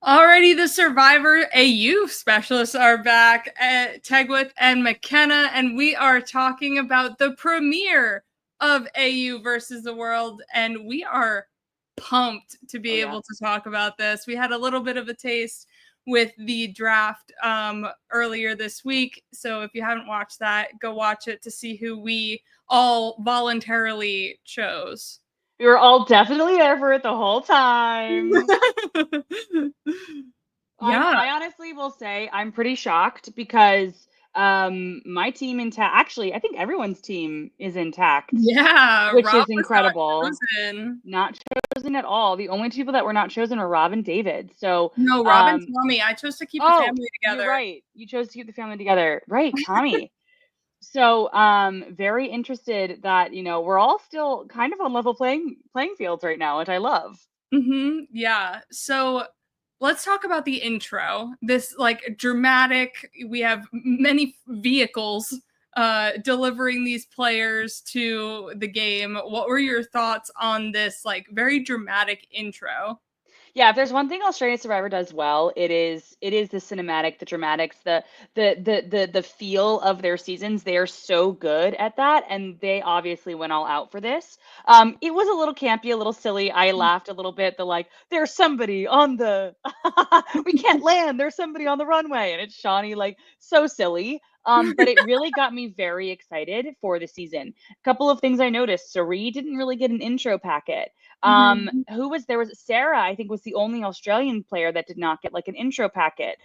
Already, the Survivor AU specialists are back at Tegwith and McKenna, and we are talking about the premiere of AU versus the World, and we are pumped to be able to talk about this. We had a little bit of a taste with the draft earlier this week, so if you haven't watched that, go watch it to see who we all voluntarily chose. We were all definitely there for it the whole time. Yeah. I honestly will say I'm pretty shocked because my team intact. Actually, I think everyone's team is intact. Yeah, which Rob is incredible. not chosen at all. The only two people that were not chosen are Rob and David. So no, Rob and Tommy. I chose to keep the family together. You're right. You chose to keep the family together, right, Tommy? So, very interested that we're all still kind of on level playing fields right now, which I love. Yeah. So let's talk about the intro. This like dramatic. We have many vehicles delivering these players to the game. What were your thoughts on this like very dramatic intro? Yeah, if there's one thing Australian Survivor does well, it is the cinematic, the dramatics, the feel of their seasons. They are so good at that, and they obviously went all out for this. It was a little campy, a little silly. I laughed a little bit. The like, there's somebody on the, we can't land. There's somebody on the runway, and it's Shawnee, like so silly. But it really got me very excited for the season. A couple of things I noticed. Cirie didn't really get an intro packet. Who was there? Was Sarah? I think was the only Australian player that did not get like an intro packet.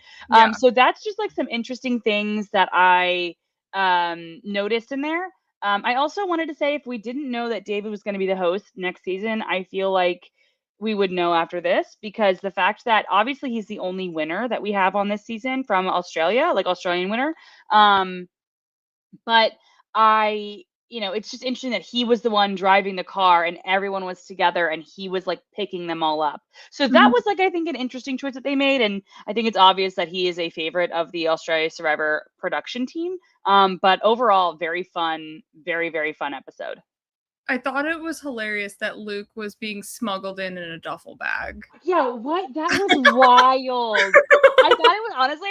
So that's just like some interesting things that I noticed in there. I also wanted to say if we didn't know that David was going to be the host next season, I feel like we would know after this because the fact that obviously he's the only winner that we have on this season from Australia, like Australian winner. But it's just interesting that he was the one driving the car and everyone was together and he was like picking them all up. So that was like, I think, an interesting choice that they made. And I think it's obvious that he is a favorite of the Australia Survivor production team. But overall, very fun, very, very fun episode. I thought it was hilarious that Luke was being smuggled in a duffel bag. Yeah, what? That was wild. I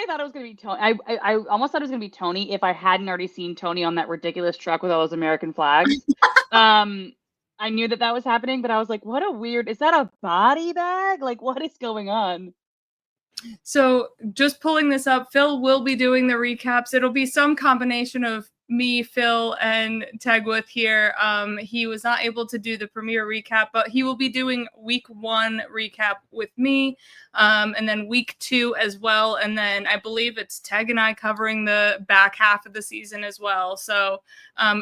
thought it was gonna be Tony. I almost thought it was gonna be Tony if I hadn't already seen Tony on that ridiculous truck with all those American flags. I knew that was happening, but I was like, what a weird, is that a body bag? Like, what is going on? So just pulling this up, Phil will be doing the recaps. It'll be some combination of me, Phil, and Tegwith here. He was not able to do the premiere recap, but he will be doing week 1 recap with me, and then week 2 as well. And then I believe it's Teg and I covering the back half of the season as well. So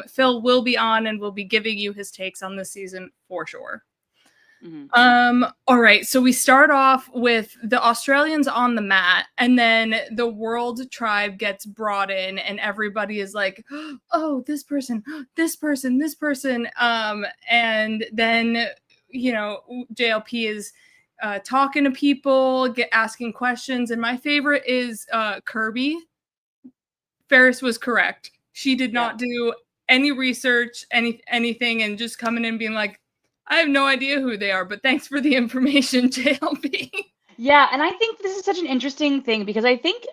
Phil will be on and will be giving you his takes on the season for sure. All right, so we start off with the Australians on the mat, and then the World Tribe gets brought in, and everybody is like, oh, this person, this person, this person. And then, JLP is talking to people, asking questions, and my favorite is Kirby. Ferris was correct. She did not do any research, anything, and just coming in being like, I have no idea who they are, but thanks for the information, JLP. Yeah, and I think this is such an interesting thing because I think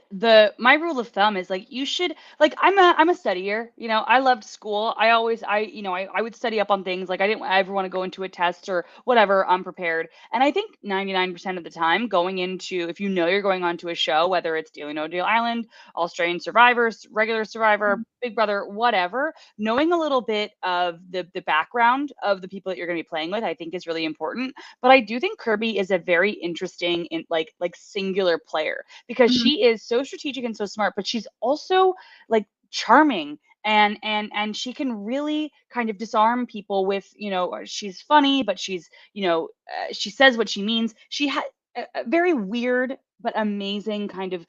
my rule of thumb is like you should like I'm a studier, I loved school. I would study up on things like I didn't ever want to go into a test or whatever unprepared. And I think 99% of the time going into if you're going on to a show, whether it's Deal No Deal Island, Australian Survivors, regular Survivor, Big Brother, whatever, knowing a little bit of the background of the people that you're going to be playing with, I think is really important. But I do think Kirby is a very interesting like singular player because she is so strategic and so smart, but she's also like charming and she can really kind of disarm people with she's funny, but she's she says what she means. She had a very weird but amazing kind of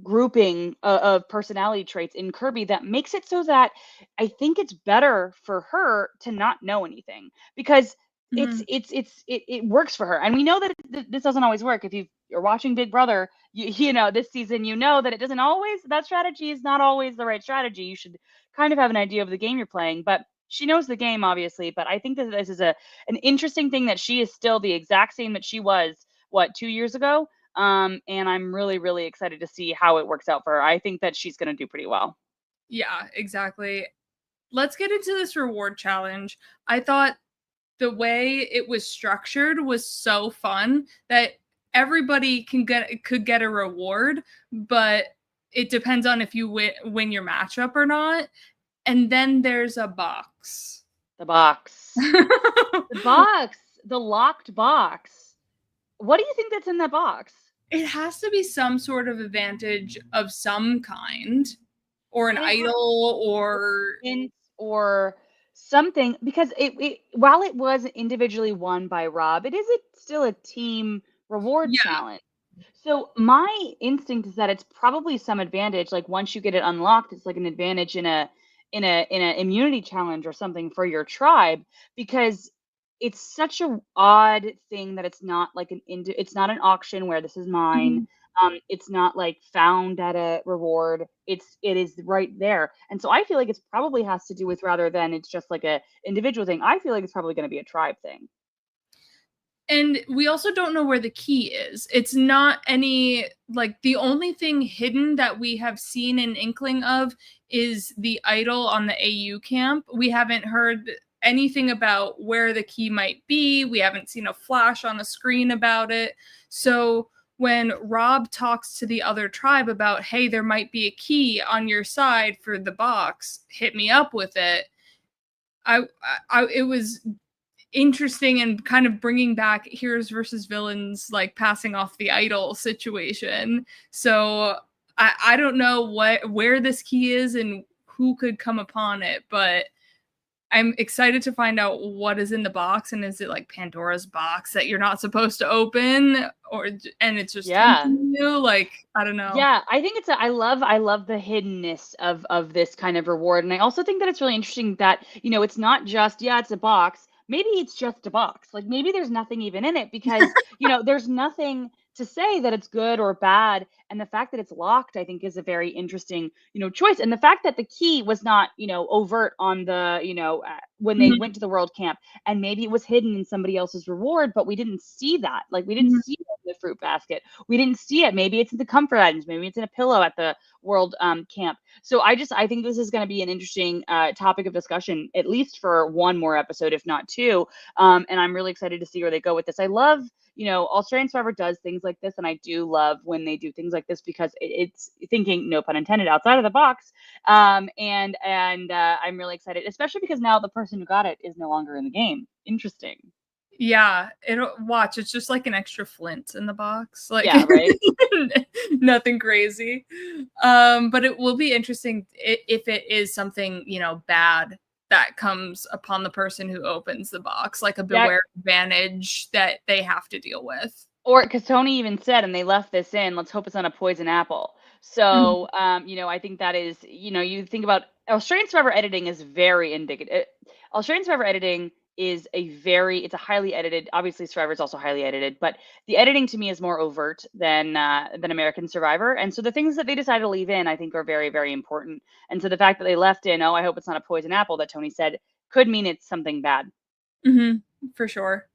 grouping of personality traits in Kirby that makes it so that I think it's better for her to not know anything because it works for her. And we know that this doesn't always work. If you're watching Big Brother, this season, that it doesn't always, that strategy is not always the right strategy. You should kind of have an idea of the game you're playing, but she knows the game obviously. But I think that this is an interesting thing that she is still the exact same that she was 2 years ago. And I'm really, really excited to see how it works out for her. I think that she's going to do pretty well. Yeah, exactly. Let's get into this reward challenge. I thought the way it was structured was so fun that everybody could get a reward, but it depends on if you win your matchup or not. And then there's a box. The box. The box. The locked box. What do you think that's in that box? It has to be some sort of advantage of some kind, or an It idol, or hint or something, because it while it was individually won by Rob, it is still a team reward yeah. challenge. So my instinct is that it's probably some advantage. Like once you get it unlocked, it's like an advantage in a immunity challenge or something for your tribe, because it's such a odd thing that it's not like it's not an auction where this is mine. Mhm. It's not like found at a reward. It is right there. And so I feel like it's probably has to do with, rather than it's just like a individual thing, I feel like it's probably going to be a tribe thing. And we also don't know where the key is. It's not any, like, the only thing hidden that we have seen an inkling of is the idol on the AU camp. We haven't heard anything about where the key might be. We haven't seen a flash on the screen about it. So when Rob talks to the other tribe about, hey, there might be a key on your side for the box, hit me up with it. It was interesting and kind of bringing back heroes versus villains, like passing off the idol situation. So I don't know where this key is and who could come upon it, but I'm excited to find out what is in the box. And is it like Pandora's box that you're not supposed to open, and it's just Yeah. tempting you? Like, I don't know. Yeah, I think I love the hiddenness of this kind of reward. And I also think that it's really interesting that, it's not just, yeah, it's a box. Maybe it's just a box. Like maybe there's nothing even in it, because, there's nothing to say that it's good or bad. And the fact that it's locked, I think, is a very interesting, choice. And the fact that the key was not, overt on the, when they Mhm, went to the world camp, and maybe it was hidden in somebody else's reward, but we didn't see that. Like we didn't mhm. see it in the fruit basket. We didn't see it. Maybe it's in the comfort items. Maybe it's in a pillow at the world camp. So I think this is going to be an interesting topic of discussion, at least for one more episode, if not two. And I'm really excited to see where they go with this. I love, Australian Survivor does things like this, and I do love when they do things like this, because it's thinking, no pun intended, outside of the box. And I'm really excited, especially because now the person who got it is no longer in the game. Interesting. Yeah, it's just like an extra flint in the box. Like, Yeah, right. nothing crazy. But it will be interesting if it is something, bad that comes upon the person who opens the box, like a Yeah. beware advantage that they have to deal with. Or because Tony even said, and they left this in, let's hope it's not a poison apple. Mhm. So, I think that is, you think about Australian Survivor editing is very indicative. Australian Survivor editing is it's a highly edited, obviously Survivor is also highly edited, but the editing to me is more overt than American Survivor. And so the things that they decided to leave in, I think, are very, very important. And so the fact that they left in, oh, I hope it's not a poison apple, that Tony said, could mean it's something bad. Mhm, for sure.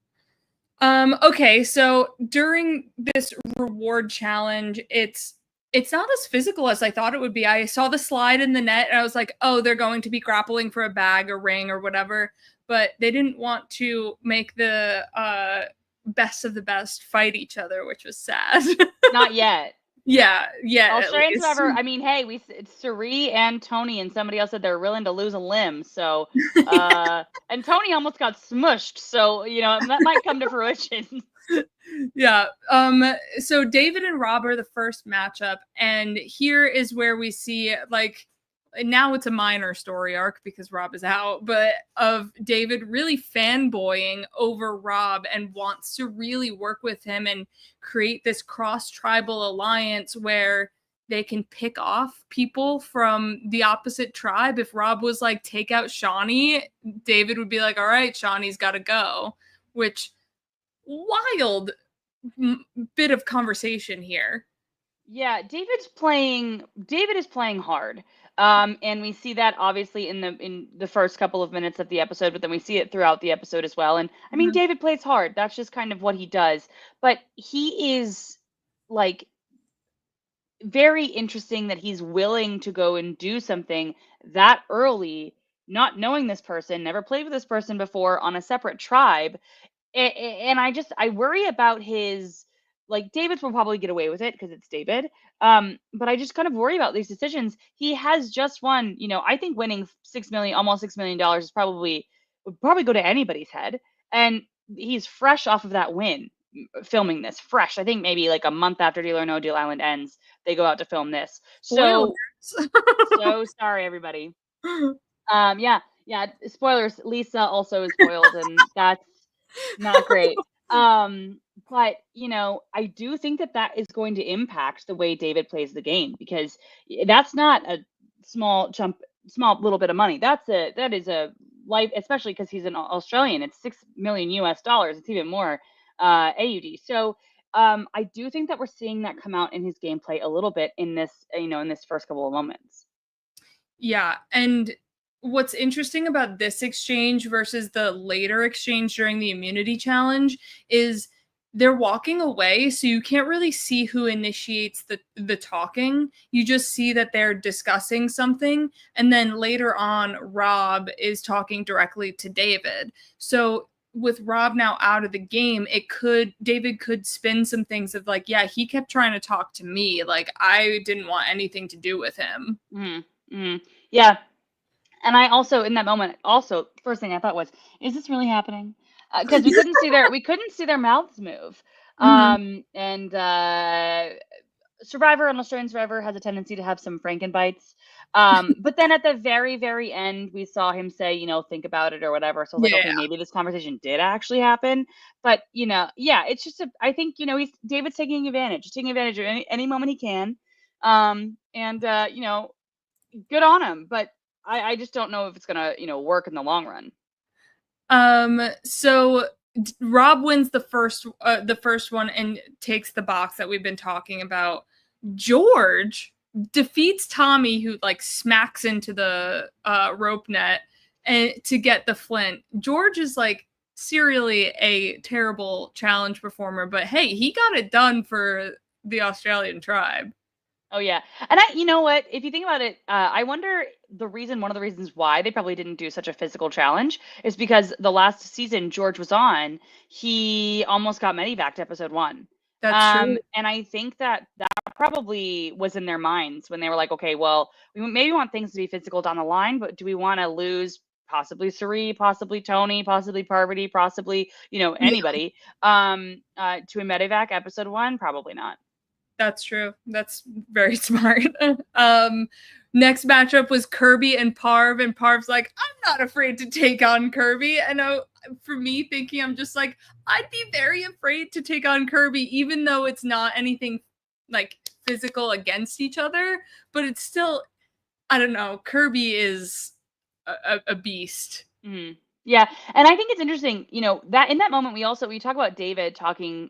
Okay, so during this reward challenge, it's not as physical as I thought it would be. I saw the slide in the net and I was like, "Oh, they're going to be grappling for a bag or ring or whatever." But they didn't want to make the best of the best fight each other, which was sad. Not yet. Yeah, yeah, at Australian least. Survivor, I mean, hey, it's Suri and Tony, and somebody else said they're willing to lose a limb. So, and Tony almost got smushed. So, that might come to fruition. Yeah. So David and Rob are the first matchup, and here is where we see, like, now it's a minor story arc because Rob is out, but of David really fanboying over Rob and wants to really work with him and create this cross-tribal alliance where they can pick off people from the opposite tribe. If Rob was like, take out Shawnee, David would be like, all right, Shawnee's got to go, which wild bit of conversation here. Yeah, David is playing hard. And we see that obviously in the first couple of minutes of the episode, but then we see it throughout the episode as well. And I mean, Mhm. David plays hard. That's just kind of what he does. But he is like very interesting that he's willing to go and do something that early, not knowing this person, never played with this person before on a separate tribe. And I worry about his, like, David will probably get away with it because it's David. But I just kind of worry about these decisions. He has just won, I think winning 6 million, almost $6 million is would probably go to anybody's head. And he's fresh off of that win, filming this fresh. I think maybe like a month after Deal or No Deal Island ends, they go out to film this. Spoilers. So sorry, everybody. Yeah. Spoilers. Lisa also is spoiled, and that's not great. But I do think that is going to impact the way David plays the game, because that's not a small little bit of money. That is a life, especially because he's an Australian. It's $6 million US. It's even more AUD. So I do think that we're seeing that come out in his gameplay a little bit in this, in this first couple of moments. Yeah, and what's interesting about this exchange versus the later exchange during the immunity challenge is they're walking away, so you can't really see who initiates the talking. You just see that they're discussing something, and then later on Rob is talking directly to David. So with Rob now out of the game, David could spin some things of like, yeah, he kept trying to talk to me, like I didn't want anything to do with him. Yeah. And I also, in that moment, first thing I thought was, is this really happening? Because we couldn't see their mouths move. And Survivor and Australian Survivor has a tendency to have some Frankenbites. But then at the very, very end, we saw him say, think about it or whatever. So I was like, okay, maybe this conversation did actually happen. But, it's just, I think, David's taking advantage. He's taking advantage of any moment he can. Good on him. But I just don't know if it's going to, work in the long run. So Rob wins the first one and takes the box that we've been talking about. George defeats Tommy, who like smacks into the rope net and to get the flint. George is like serially a terrible challenge performer, but hey, he got it done for the Australian tribe. Oh yeah. And you know what? If you think about it, I wonder one of the reasons why they probably didn't do such a physical challenge is because the last season George was on, he almost got medevac to episode 1. That's true. And I think that probably was in their minds when they were like, okay, well, we maybe want things to be physical down the line, but do we want to lose possibly Cirie, possibly Tony, possibly Parvati, possibly, anybody, to a medevac episode 1? Probably not. That's true. That's very smart. Next matchup was Kirby and Parv, and Parv's like, I'm not afraid to take on Kirby. And for me thinking, I'm just like, I'd be very afraid to take on Kirby, even though it's not anything like physical against each other, but it's still, I don't know, Kirby is a beast. Mm-hmm. Yeah, and I think it's interesting, that in that moment we talk about David talking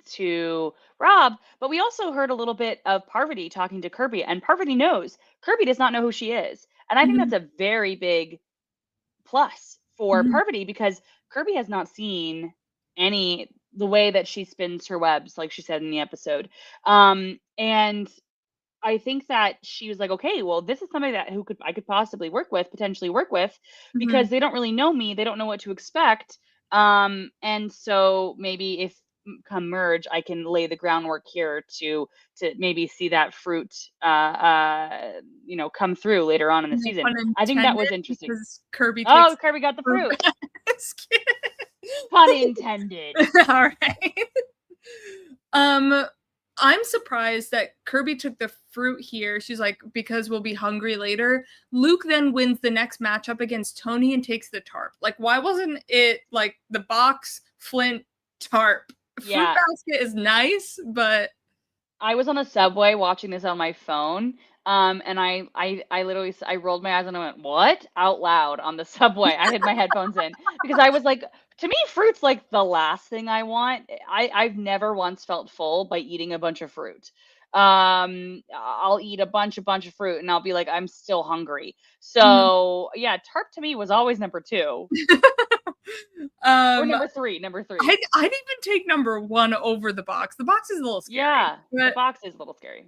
to Rob, but we also heard a little bit of Parvati talking to Kirby, and Parvati knows. Kirby does not know who she is. And I think that's a very big plus for Parvati, because Kirby has not seen the way that she spins her webs, like she said in the episode. And I think that she was like, okay, well, this is somebody that I could possibly potentially work with, because they don't really know me. They don't know what to expect. And so maybe if come merge, I can lay the groundwork here to maybe see that fruit, come through later on in the season. I think that was interesting. Kirby got the fruit. Pun intended. All right. I'm surprised that Kirby took the fruit here. She's like, because we'll be hungry later. Luke then wins the next matchup against Tony and takes the tarp. Like, why wasn't it like the box, flint, tarp? Yeah. Fruit basket is nice, but I was on a subway watching this on my phone. And I literally, I rolled my eyes and I went, what? Out loud on the subway. I had my headphones in because I was like, to me, fruit's like the last thing I want. I've never once felt full by eating a bunch of fruit. I'll eat a bunch of fruit and I'll be like, I'm still hungry. So yeah, tarp to me was always number 2. Or um, number three. Number three. I'd even take number 1 over the box. The box is a little scary. Yeah, the But box is a little scary.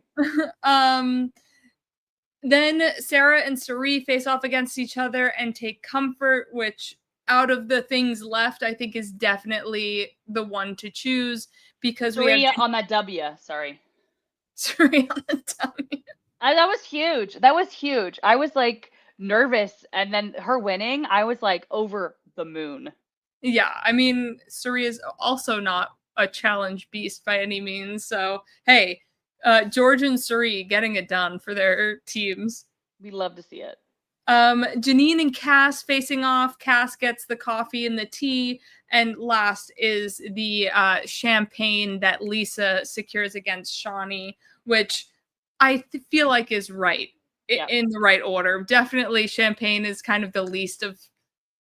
then Sarah and Suri face off against each other and take comfort, which out of the things left, I think is definitely the one to choose because we have Three on that W. Sorry. Suri on the tummy. That was huge. That was huge. I was like nervous, and then her winning, I was like over the moon. Yeah, I mean, Suri is also not a challenge beast by any means. So, hey, George and Suri getting it done for their teams. We love to see it. Janine and Cass facing off. Cass gets the coffee and the tea. And last is the champagne that Lisa secures against Shawnee, which I feel like is right in the right order. Definitely champagne is kind of the least of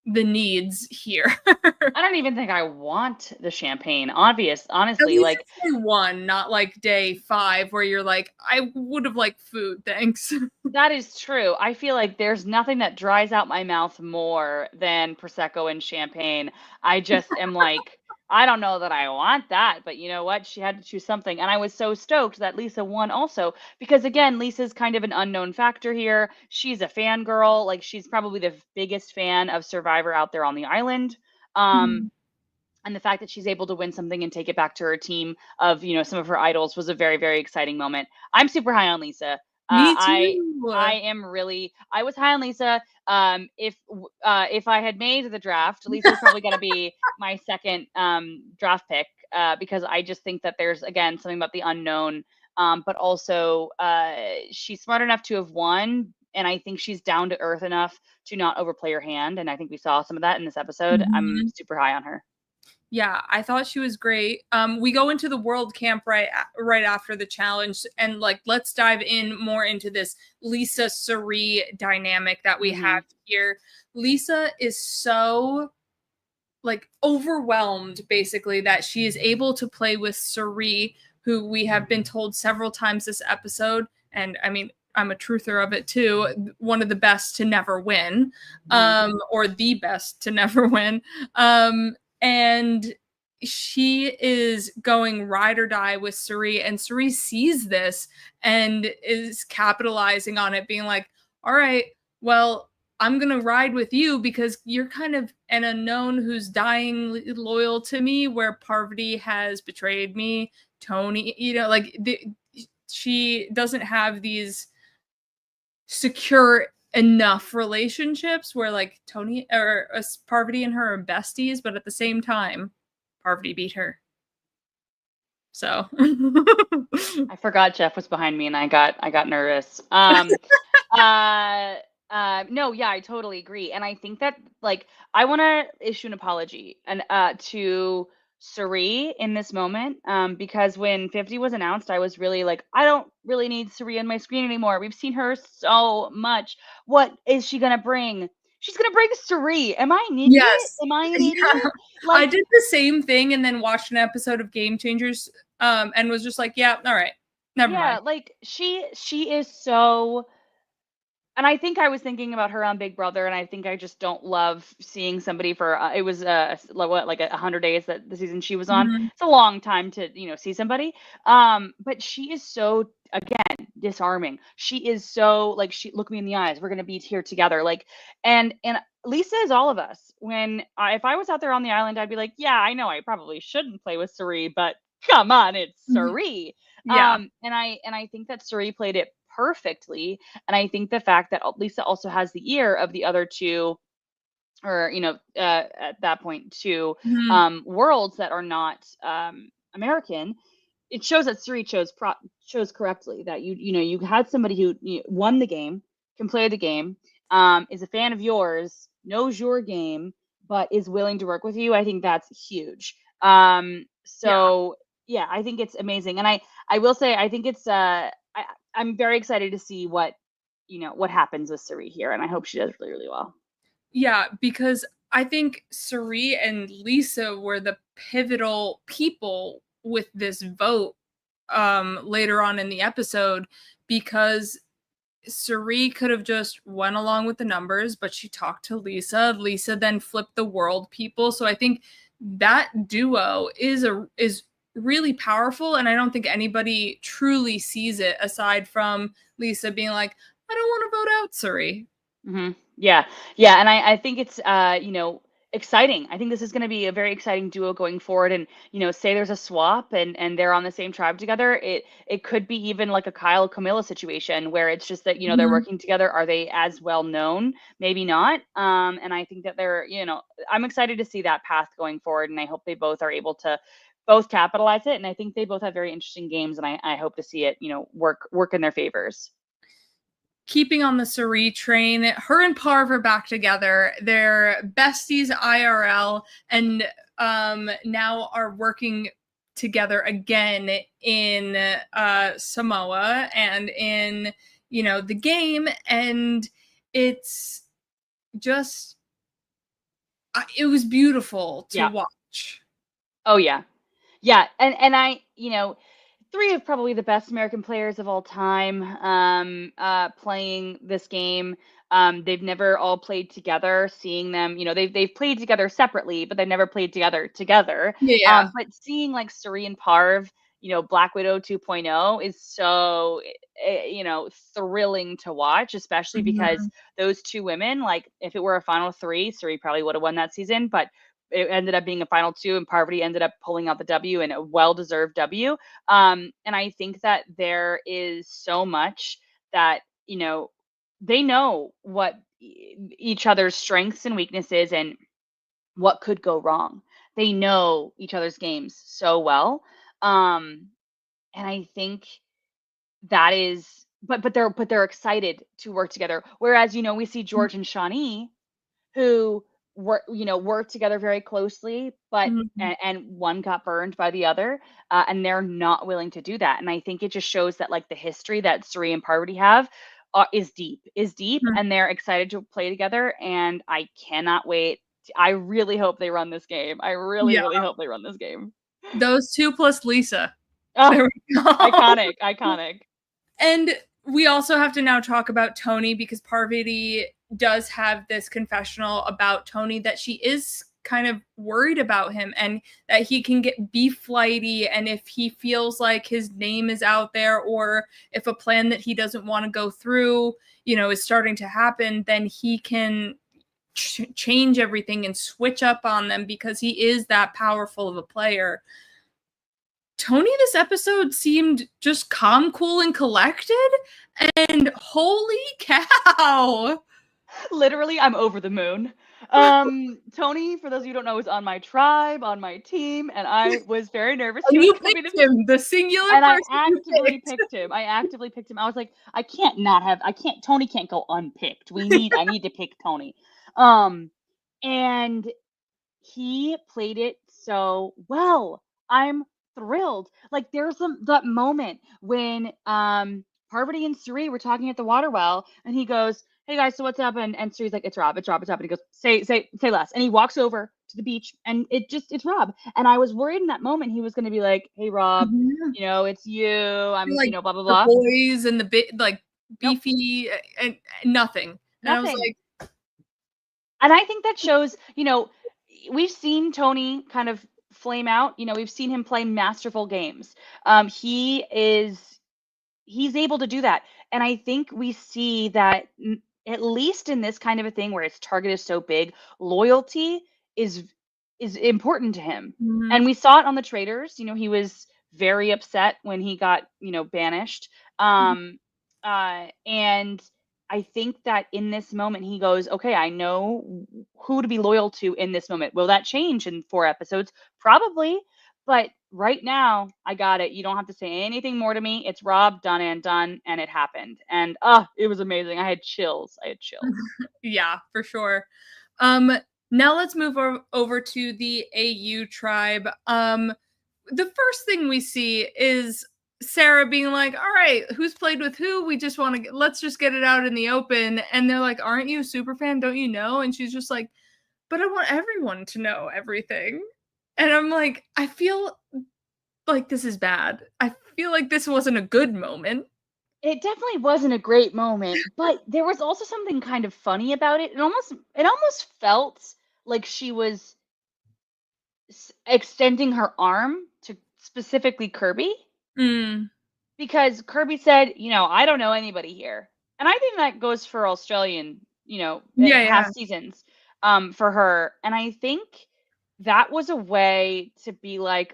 the needs here. I don't even think I want the champagne. Honestly, At least like it's day 1, not like day 5 where you're like, I would have liked food, thanks. that is true. I feel like there's nothing that dries out my mouth more than prosecco and champagne. I just am like, I don't know that I want that, but you know what? She had to choose something, and I was so stoked that Lisa won also because again, Lisa's kind of an unknown factor here. She's a fangirl, like she's probably the biggest fan of Survivor out there on the island. Um, Mhm. and the fact that she's able to win something and take it back to her team of some of her idols was a very, very exciting moment. I'm super high on Lisa. Me I too. I was high on Lisa. If I had made the draft, Lisa's probably going to be my second draft pick because I just think that there's again something about the unknown, but also she's smart enough to have won, and I think she's down to earth enough to not overplay her hand, and I think we saw some of that in this episode. I'm Mhm. super high on her. Yeah, I thought she was great. We go into the world camp right after the challenge, and like let's dive in more into this Lisa Suri dynamic that we Mhm. have here. Lisa is so like overwhelmed basically that she is able to play with Suri, who we have been told several times this episode, and I mean I'm a truther of it too, one of the best to never win, Mhm. or the best to never win. And she is going ride or die with Suri, and Suri sees this and is capitalizing on it, being like, all right, well, I'm going to ride with you because you're kind of an unknown who's dying loyal to me, where Parvati has betrayed me. Tony, she doesn't have these secure enough relationships where like Tony or Parvati and her are besties, but at the same time, Parvati beat her. So I forgot Jeff was behind me and I got nervous. No, yeah, I totally agree. And I think that like I want to issue an apology and to Suri in this moment because when 50 was announced, I was really like I don't really need Suri on my screen anymore. We've seen her so much. What is she going to bring? She's going to bring Suri. Am I an idiot? yes. Am I an Yeah. idiot? I Like did the same thing and then watched an episode of Game Changers and was just like, yeah, all right. Never yeah, mind. like she is so. And I think I was thinking about her on Big Brother, and I think I just don't love seeing somebody for it was like 100 days that the season she was on. Mhm. It's a long time to see somebody. But she is so again disarming. She is so like she look me in the eyes. We're gonna be here together. Like and Lisa is all of us. If I was out there on the island, I'd be like, yeah, I know I probably shouldn't play with Suri, but come on, it's Mhm. Suri. Yeah. And I think that Suri played it perfectly. And I think the fact that Lisa also has the ear of the other two, or at that point, two Mhm. worlds that are not American, it shows that Suri chose correctly. That you had somebody who won the game, can play the game, is a fan of yours, knows your game, but is willing to work with you. I think that's huge. Yeah. So yeah, I think it's amazing, and I will say I think it's I'm very excited to see what happens with Suri here, and I hope she does really, really well. Yeah, because I think Suri and Lisa were the pivotal people with this vote later on in the episode because Cirie could have just went along with the numbers, but she talked to Lisa. Lisa then flipped the world people. So I think that duo is really powerful, and I don't think anybody truly sees it aside from Lisa being like, I don't want to vote out Cirie. Yeah, yeah, and I think it's exciting. I think this is going to be a very exciting duo going forward. And say there's a swap and they're on the same tribe together. It could be even like a Kyle Camilla situation where it's just that they're Mhm. working together. Are they as well known? Maybe not. And I think that they're I'm excited to see that path going forward, and I hope they both are able to both capitalize it. And I think they both have very interesting games, and I hope to see it work in their favors. Keeping on the Cirie train, her and Parv are back together. They're besties IRL, and now are working together again in Samoa and in the game, and it's just it was beautiful to Yeah. watch. Oh yeah. Yeah, and I, three of probably the best American players of all time, playing this game. They've never all played together. Seeing them, they've played together separately, but they've never played together. Yeah. But seeing like Cirie and Parv, Black Widow 2.0 is so, thrilling to watch, especially because Mhm. those two women, like if it were a final three, Cirie probably would have won that season, but it ended up being a final two, and Parvati ended up pulling out the W, and a well-deserved W. And I think that there is so much that they know what each other's strengths and weaknesses and what could go wrong. They know each other's games so well, and I think that is. But they're excited to work together. Whereas we see George and Shawnee, who work together very closely, but Mhm. and one got burned by the other, and they're not willing to do that. And I think it just shows that like the history that Cirie and Parvati have is deep, Mhm. and they're excited to play together. And I cannot wait. I really hope they run this game. I really, Yeah. really hope they run this game. Those two plus Lisa. Oh, There we go. iconic, iconic. And we also have to now talk about Tony, because Parvati does have this confessional about Tony that she is kind of worried about him, and that he can be flighty, and if he feels like his name is out there, or if a plan that he doesn't want to go through is starting to happen, then he can change everything and switch up on them, because he is that powerful of a player. Tony this episode seemed just calm, cool, and collected, and holy cow! Literally, I'm over the moon. Tony, for those of you who don't know, is on my tribe, on my team, and I was very nervous he And was you coming to picked him, the singular and I person you actively picked. picked him. I actively picked him. I was like, Tony can't go unpicked. I need to pick Tony. Um, and he played it so well. I'm thrilled. Like there's that moment when Parvati and Cirie were talking at the water well, and he goes, "Hey guys, so what's up?" And Cirie's like, "It's Rob, it's Rob, it's Rob." And he goes, "Say less." And he walks over to the beach, and it's Rob. And I was worried in that moment he was going to be like, "Hey Rob, Mhm. it's you. I'm Like blah blah the blah." boys and the like Nope, beefy, and nothing. And I was nothing. like, And I think that shows, we've seen Tony kind of flame out. We've seen him play masterful games. He's able to do that. And I think we see that at least in this kind of a thing where its target is so big, loyalty is is important to him. mhm, And we saw it on the traders. He was very upset when he got, banished. mhm. And I think that in this moment he goes, okay, I know who to be loyal to in this moment. Will that change in 4 episodes? Probably. But right now, I got it. You don't have to say anything more to me. It's Rob, done and done, and it happened. And it was amazing. I had chills. I had chills. Yeah, for sure. Um, Now let's move over to the AU tribe. The first thing we see is Sarah being like, "All right, who's played with who? We just want to let's just get it out in the open." And they're like, "Aren't you a super fan? Don't you know?" And she's just like, "But I want everyone to know everything." And I'm like, I feel like this is bad. I feel like this wasn't a good moment. It definitely wasn't a great moment, but there was also something kind of funny about it. It almost felt like she was extending her arm to specifically Kirby, Mm. because Kirby said, I don't know anybody here. And I think that goes for Australian, Yeah, yeah. past seasons, for her. And I think that was a way to be like,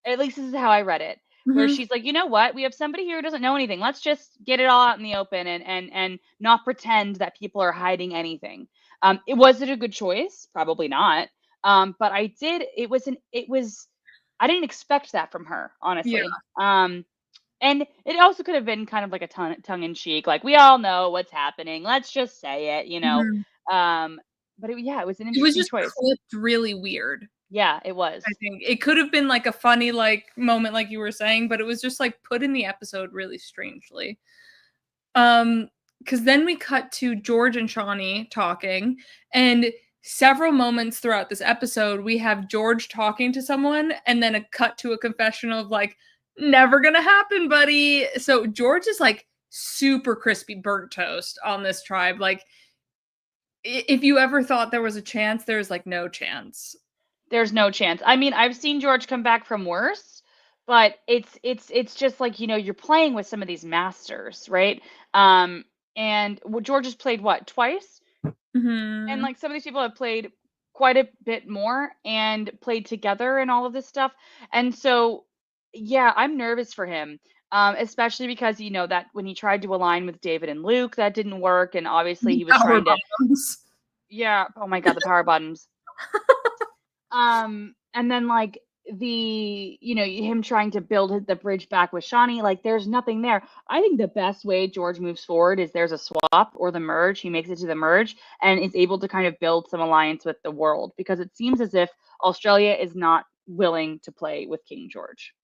at least this is how I read it, where Mhm. she's like, you know what? We have somebody here who doesn't know anything. Let's just get it all out in the open and not pretend that people are hiding anything. Was it a good choice? Probably not. But I didn't expect that from her, Yeah. honestly. And it also could have been kind of like a tongue in cheek, like we all know what's happening. Let's just say it. Mhm. Um, but yeah, it was an It was interesting just choice. clipped really weird. Yeah, it was. I think it could have been like a funny like moment like you were saying, but it was just like put in the episode really strangely. Because then we cut to George and Shawnee talking, and several moments throughout this episode, we have George talking to someone, and then a cut to a confessional of like, never gonna happen, buddy. So George is like super crispy burnt toast on this tribe. Like, if you ever thought there was a chance, there's like no chance. There's no chance. I mean, I've seen George come back from worse, but it's just like, you're playing with some of these masters, right? Um, and George has played what, twice? And Mhm. like some of these people have played quite a bit more and played together and all of this stuff. And so, yeah, I'm nervous for him. Especially because that when he tried to align with David and Luke, that didn't work, and obviously he was Power trying to, bombs. yeah, oh my god, the power buttons. And then like him trying to build the bridge back with Shawnee, like there's nothing there. I think the best way George moves forward is there's a swap or the merge. He makes it to the merge and is able to kind of build some alliance with the world, because it seems as if Australia is not willing to play with King George.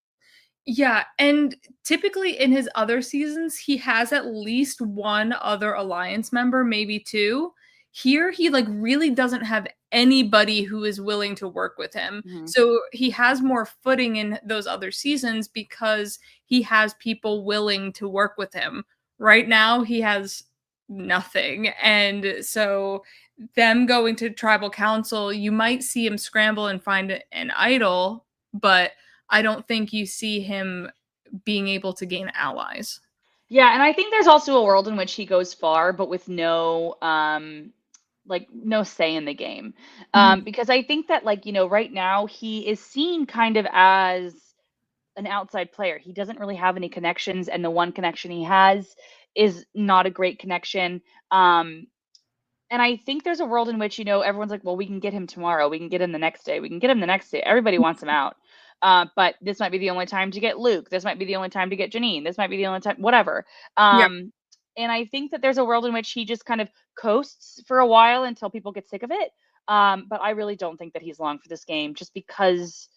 Yeah, and typically in his other seasons, he has at least one other alliance member, maybe two. Here, he like really doesn't have anybody who is willing to work with him. Mhm. So he has more footing in those other seasons because he has people willing to work with him. Right now, he has nothing. And so, them going to tribal council, you might see him scramble and find an idol, but I don't think you see him being able to gain allies. Yeah, and I think there's also a world in which he goes far, but with no like no say in the game. Mhm. Because I think that like, right now he is seen kind of as an outside player. He doesn't really have any connections, and the one connection he has is not a great connection. Um, and I think there's a world in which, everyone's like, well, we can get him tomorrow. We can get him the next day. We can get him the next day. Everybody wants him out. But this might be the only time to get Luke. This might be the only time to get Janine. This might be the only time, whatever. Yeah. And I think that there's a world in which he just kind of coasts for a while until people get sick of it. But I really don't think that he's long for this game, just because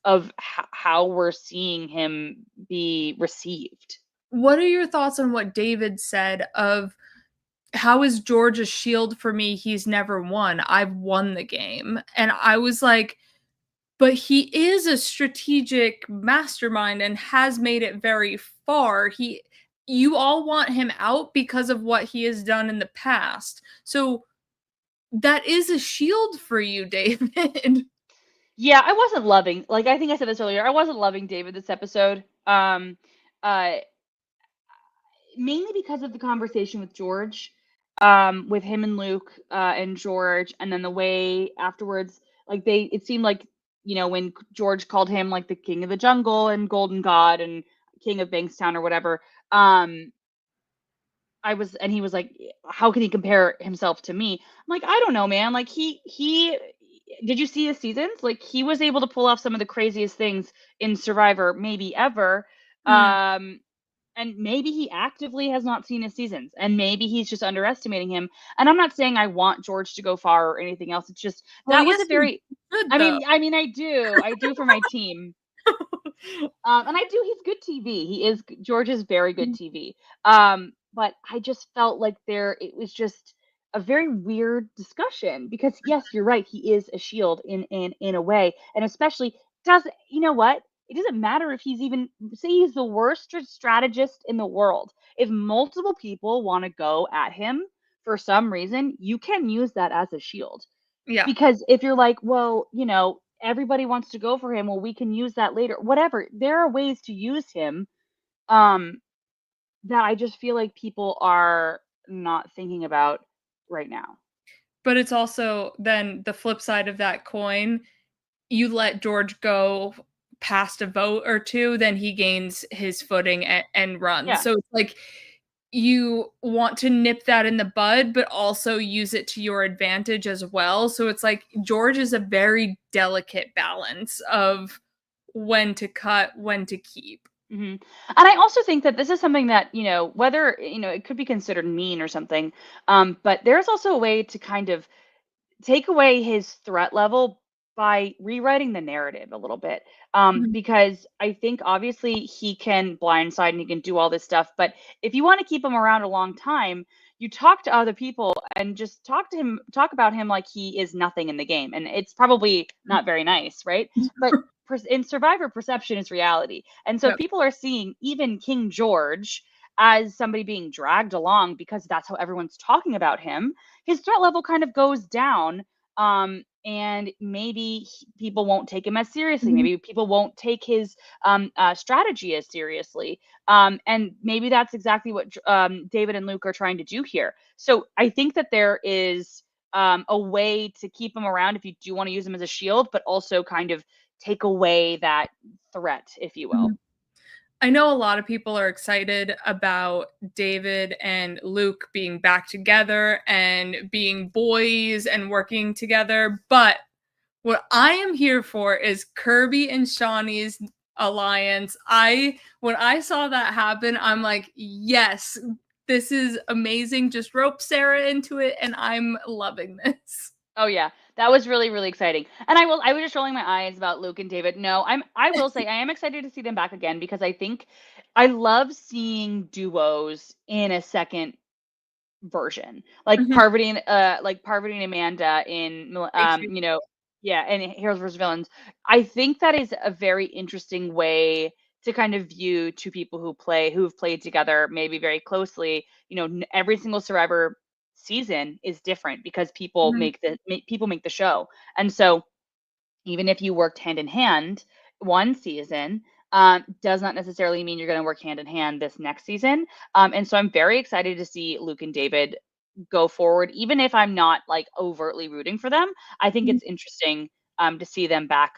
of how we're seeing him be received. What are your thoughts on what David said of how is George a shield for me? He's never won. I've won the game. And I was like, but he is a strategic mastermind and has made it very far. You all want him out because of what he has done in the past. So that is a shield for you, David. Yeah, I wasn't loving, like I think I said this earlier, I wasn't loving David this episode. Uh Mainly because of the conversation with George, with him and Luke, and George, and then the way afterwards, like it seemed like, when George called him like the king of the jungle and golden god and king of Bankstown or whatever, um, and he was like, how can he compare himself to me? I'm like, I don't know, man. Like did you see his seasons? Like he was able to pull off some of the craziest things in Survivor, maybe ever. Mm. Um, and maybe he actively has not seen his seasons, and maybe he's just underestimating him. And I'm not saying I want George to go far or anything else. It's just Well, that was yes, a you very, should I though. mean, I mean, I do for my team. And I do. He's good TV. George is very good TV. But I just felt like it was just a very weird discussion, because yes, you're right. He is a shield in a way, and especially does you know what? it doesn't matter if he's even, say he's the worst strategist in the world. If multiple people want to go at him for some reason, you can use that as a shield. Yeah. Because if you're like, well, everybody wants to go for him, well, we can use that later. Whatever. There are ways to use him um that I just feel like people are not thinking about right now. But it's also then the flip side of that coin. You let George go past a vote or two, then he gains his footing and runs. Yeah. So it's like you want to nip that in the bud, but also use it to your advantage as well. So it's like George is a very delicate balance of when to cut, when to keep. hmm And I also think that this is something that, whether, it could be considered mean or something, but there's also a way to kind of take away his threat level by rewriting the narrative a little bit. Mhm. Because I think obviously he can blindside and he can do all this stuff, but if you want to keep him around a long time, you talk to other people and just talk about him like he is nothing in the game. And it's probably not very nice, right? But in Survivor, perception is reality. And so Yep. people are seeing even King George as somebody being dragged along because that's how everyone's talking about him. His threat level kind of goes down, and maybe people won't take him as seriously. Mhm. Maybe people won't take his strategy as seriously, and maybe that's exactly what David and Luke are trying to do here. So I think that there is a way to keep him around if you do want to use him as a shield, but also kind of take away that threat, if you will. Mhm. I know a lot of people are excited about David and Luke being back together and being boys and working together, but what I am here for is Kirby and Shawnee's alliance. When I saw that happen, I'm like, yes, this is amazing. Just rope Sarah into it, and I'm loving this. Oh yeah, that was really really exciting. And I was just rolling my eyes about Luke and David. No, I will say I am excited to see them back again because I think I love seeing duos in a second version. Mhm. Like Parvati and Amanda in HB. yeah, and Heroes vs Villains. I think that is a very interesting way to kind of view two people who've played together maybe very closely. Every single Survivor season is different because Mhm. people make the show. And so even if you worked hand in hand one season, does not necessarily mean you're going to work hand in hand this next season. And so I'm very excited to see Luke and David go forward, even if I'm not like overtly rooting for them. I think Mhm. it's interesting to see them back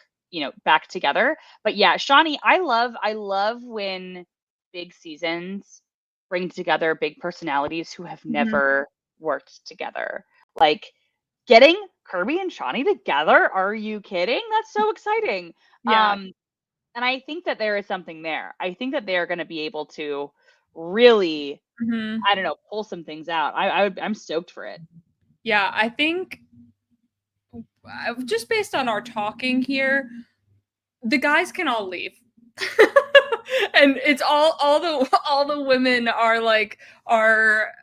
together. But yeah, Shawnee, I love when big seasons bring together big personalities who have Mhm. never worked together. Like getting Kirby and Shawnee together? Are you kidding? That's so exciting. Yeah. Um, and I think that there is something there. I think that they're going to be able to really, Mhm. I don't know, pull some things out. I'm stoked for it. Yeah, I think just based on our talking here, the guys can all leave. And it's all the women are like are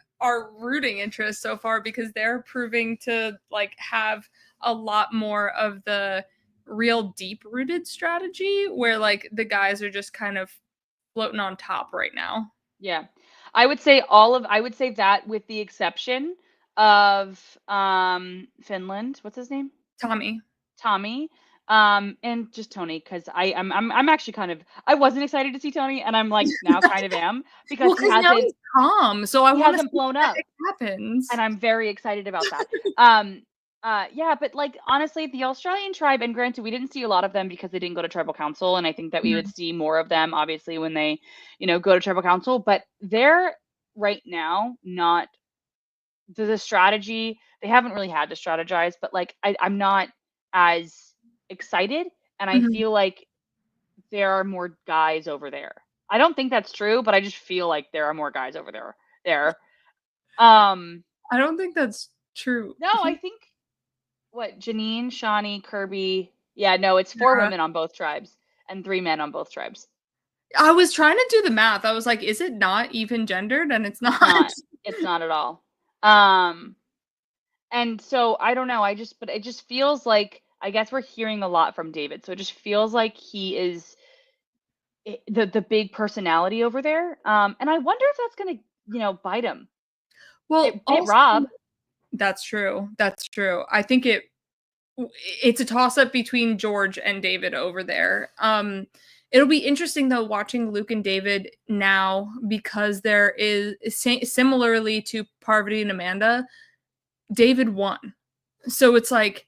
rooting interest so far because they're proving to like have a lot more of the real deep rooted strategy where like the guys are just kind of floating on top right now. Yeah. I would say that with the exception of Finland, what's his name? Tommy. Tommy, and just Tony, because I'm actually kind of I wasn't excited to see Tony, and I'm like now kind of am because Well, because now he's calm, so I he want to hasn't see blown what the up, heck happens. and I'm very excited about that. Um, yeah, but like honestly, the Australian tribe, and granted, we didn't see a lot of them because they didn't go to tribal council, and I think that we would Mhm. see more of them obviously when they, go to tribal council. But they're right now not the strategy. They haven't really had to strategize, but like I'm not as excited, and I Mhm. feel like there are more guys over there. I don't think that's true, but I just feel like there are more guys over there. There. Um, I don't think that's true. no, I think what Janine, Shawnee, Kirby. Yeah, no, it's four Yeah. women on both tribes and three men on both tribes. I was trying to do the math. I was like, is it not even gendered? And it's It's not. not. It's not at all. Um, and so I don't know. But it just feels like I guess we're hearing a lot from David. So it just feels like he is. the big personality over there. And I wonder if that's gonna, bite him. Well, It bit also Rob. that's true. That's true. I think it's a toss up between George and David over there. It'll be interesting though watching Luke and David now because there is similarly to Parvati and Amanda, David won. So it's like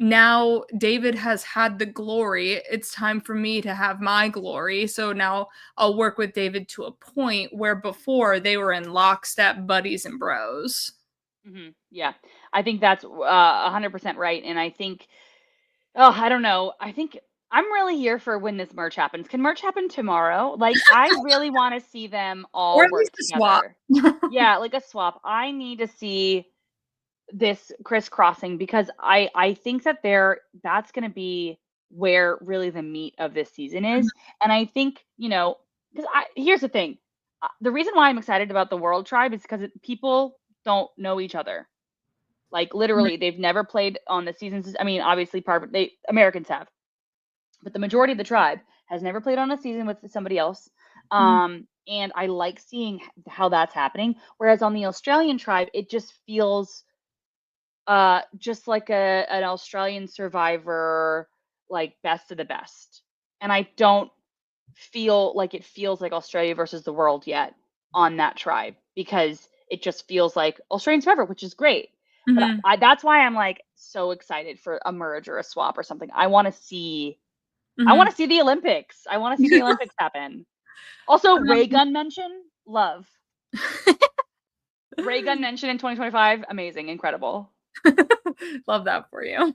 now David has had the glory. It's time for me to have my glory. So now I'll work with David to a point where before they were in lockstep buddies and bros. Yeah, I think that's 100% right. And I think, oh, I don't know. I think I'm really here for when this merge happens. Can merge happen tomorrow? Like, I really want to see them Or all at work least a swap. together. Yeah, like a swap. I need to see this crisscrossing because I think that that's going to be where really the meat of this season is. And I think, because here's the thing. The reason why I'm excited about the World Tribe is because people don't know each other. Like literally, they've never played on the seasons. I mean, obviously, Americans have, but the majority of the tribe has never played on a season with somebody else. And I like seeing how that's happening. Whereas on the Australian tribe, it just feels just like an Australian Survivor, like best of the best. And I don't feel like it feels like Australia versus the world yet on that tribe because it just feels like Australian Survivor, which is great. But that's why I'm like so excited for a merge or a swap or something. I want to see the Olympics. I want to see the Olympics happen. Also, Ray Gun mention, love. Ray Gun mention in 2025, amazing, incredible. Love that for you.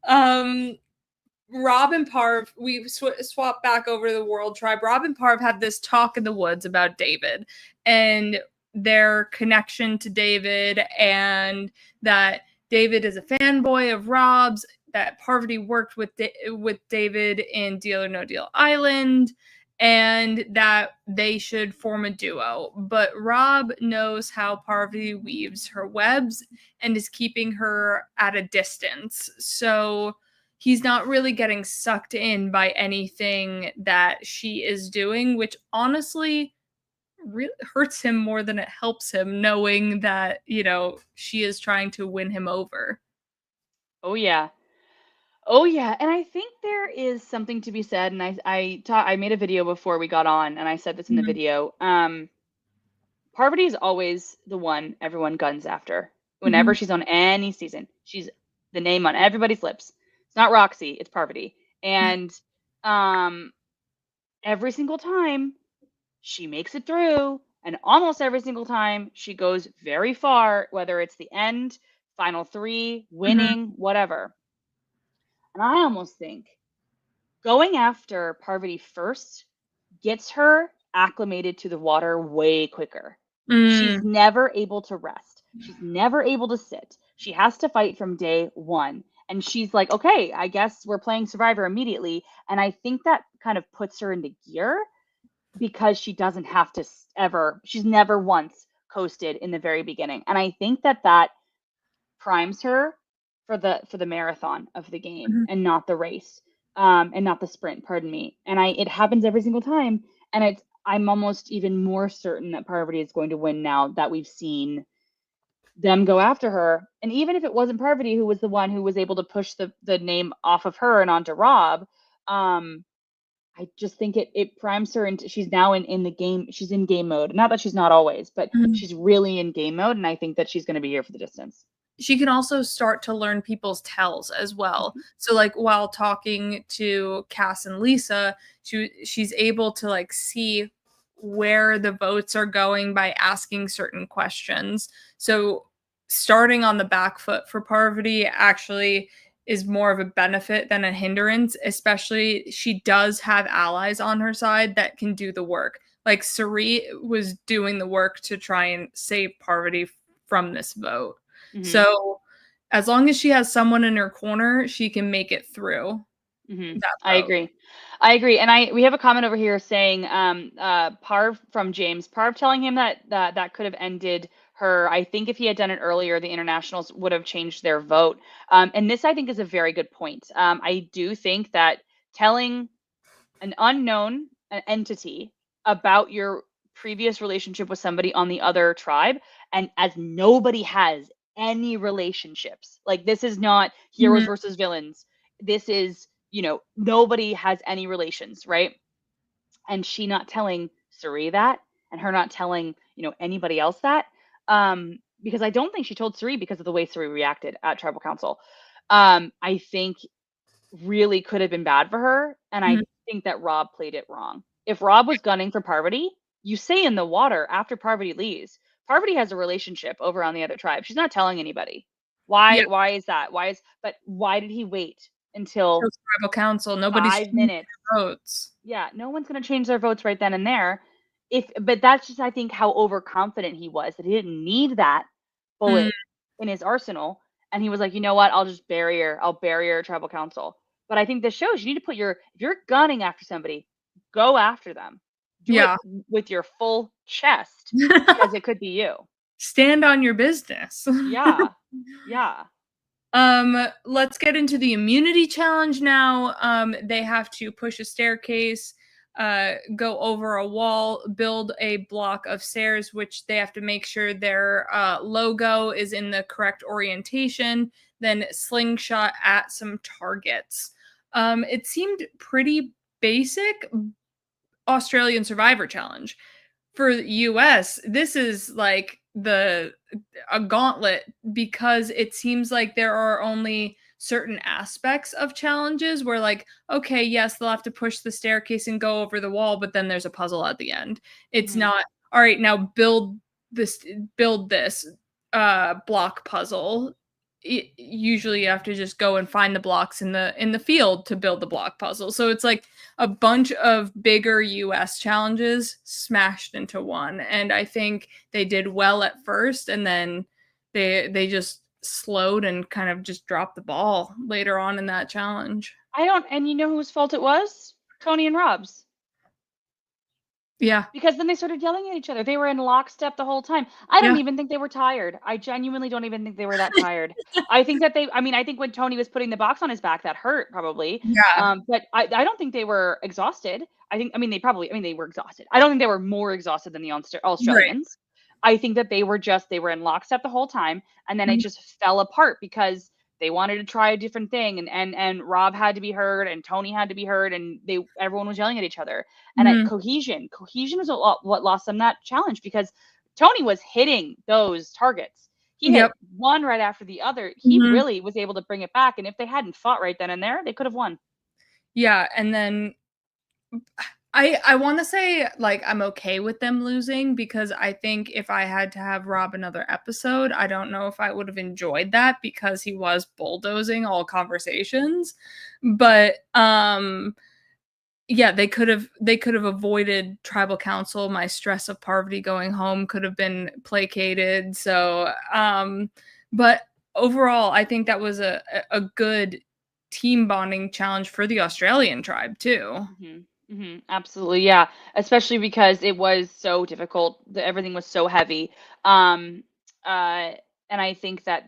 Rob and Parv, we swapped back over to the World Tribe. Rob and Parv had this talk in the woods about David and their connection to David, and that David is a fanboy of Rob's, that Parvati worked with David in Deal or No Deal Island, and that they should form a duo. But Rob knows how Parvati weaves her webs and is keeping her at a distance. So he's not really getting sucked in by anything that she is doing, which honestly really hurts him more than it helps him, knowing that, she is trying to win him over. Oh, yeah. Oh, yeah. And I think there is something to be said. And I made a video before we got on, and I said this in the video. Parvati is always the one everyone guns after. Whenever she's on any season, she's the name on everybody's lips. It's not Roxy, it's Parvati. And every single time she makes it through, and almost every single time she goes very far, whether it's the end, final three, winning, whatever. And I almost think going after Parvati first gets her acclimated to the water way quicker. She's never able to rest. She's never able to sit. She has to fight from day one. And she's like, okay, I guess we're playing Survivor immediately. And I think that kind of puts her into gear because she doesn't have to she's never once coasted in the very beginning. And I think that primes her for the marathon of the game and not the race, and not the sprint, pardon me. And it happens every single time. And I'm almost even more certain that Parvati is going to win now that we've seen them go after her. And even if it wasn't Parvati who was the one who was able to push the name off of her and onto Rob, I just think it primes her into, she's now in the game. She's in game mode. Not that she's not always, but she's really in game mode. And I think that she's going to be here for the distance. She can also start to learn people's tells as well. So like while talking to Cass and Lisa, she's able to like see where the votes are going by asking certain questions. So starting on the back foot for Parvati actually is more of a benefit than a hindrance, especially she does have allies on her side that can do the work. Like Cirie was doing the work to try and save Parvati from this vote. So as long as she has someone in her corner, she can make it through. I agree. And we have a comment over here saying Parv from James. Parv telling him that could have ended her. I think if he had done it earlier, the internationals would have changed their vote. And this, I think, is a very good point. I do think that telling an unknown an entity about your previous relationship with somebody on the other tribe, and as nobody has any relationships. Like, this is not heroes Mhm. versus villains. This is, nobody has any relations, right? And she not telling Suri that, and her not telling, anybody else that, because I don't think she told Suri because of the way Suri reacted at tribal council. I think really could have been bad for her, and I Mhm. think that Rob played it wrong. If Rob was gunning for Parvati, you say in the water after Parvati leaves, Parvati has a relationship over on the other tribe. She's not telling anybody. Yeah, Why is that? But why did he wait until kills tribal council. Nobody's 5 changing minutes? their votes. Yeah, no one's gonna change their votes right then and there. But that's just, I think, how overconfident he was, that he didn't need that Mm, bullet in his arsenal, and he was like, "You know what? I'll just bury her. I'll bury her tribal council." But I think this shows you need to put your if you're gunning after somebody, go after them. Do it yeah. with your full chest because it could be you. Stand on your business. Yeah. Yeah. Let's get into the immunity challenge now. They have to push a staircase, go over a wall, build a block of stairs, which they have to make sure their logo is in the correct orientation, then slingshot at some targets. It seemed pretty basic Australian Survivor Challenge. For the US, this is like a gauntlet because it seems like there are only certain aspects of challenges where, like, okay, yes, they'll have to push the staircase and go over the wall, but then there's a puzzle at the end. It's Mhm. not, all right, now build this block puzzle. Usually you have to just go and find the blocks in the field to build the block puzzle. So it's like a bunch of bigger US challenges smashed into one, and I think they did well at first, and then they just slowed and kind of just dropped the ball later on in that challenge. I don't and you know whose fault it was? Tony and Rob's. Yeah. Because then they started yelling at each other. They were in lockstep the whole time. I don't Yeah. even think they were tired. I genuinely don't even think they were that tired. I think when Tony was putting the box on his back, that hurt probably. Yeah. But I don't think they were exhausted. They were exhausted. I don't think they were more exhausted than the Right. Australians. I think that they were in lockstep the whole time, and then it Mhm. just fell apart because they wanted to try a different thing, and Rob had to be heard, and Tony had to be heard, and everyone was yelling at each other. And Mhm. cohesion was a lot what lost them that challenge, because Tony was hitting those targets. He hit Yep. one right after the other. He Mhm. really was able to bring it back, and if they hadn't fought right then and there, they could have won. Yeah, and then I wanna say, like, I'm okay with them losing because I think if I had to have Rob another episode, I don't know if I would have enjoyed that because he was bulldozing all conversations. But, yeah, they could have avoided tribal council. My stress of Parvati going home could have been placated. So, but overall, I think that was a good team bonding challenge for the Australian tribe too. Mhm. Mhm. Absolutely, yeah. Especially because it was so difficult. Everything was so heavy. Uh, and I think that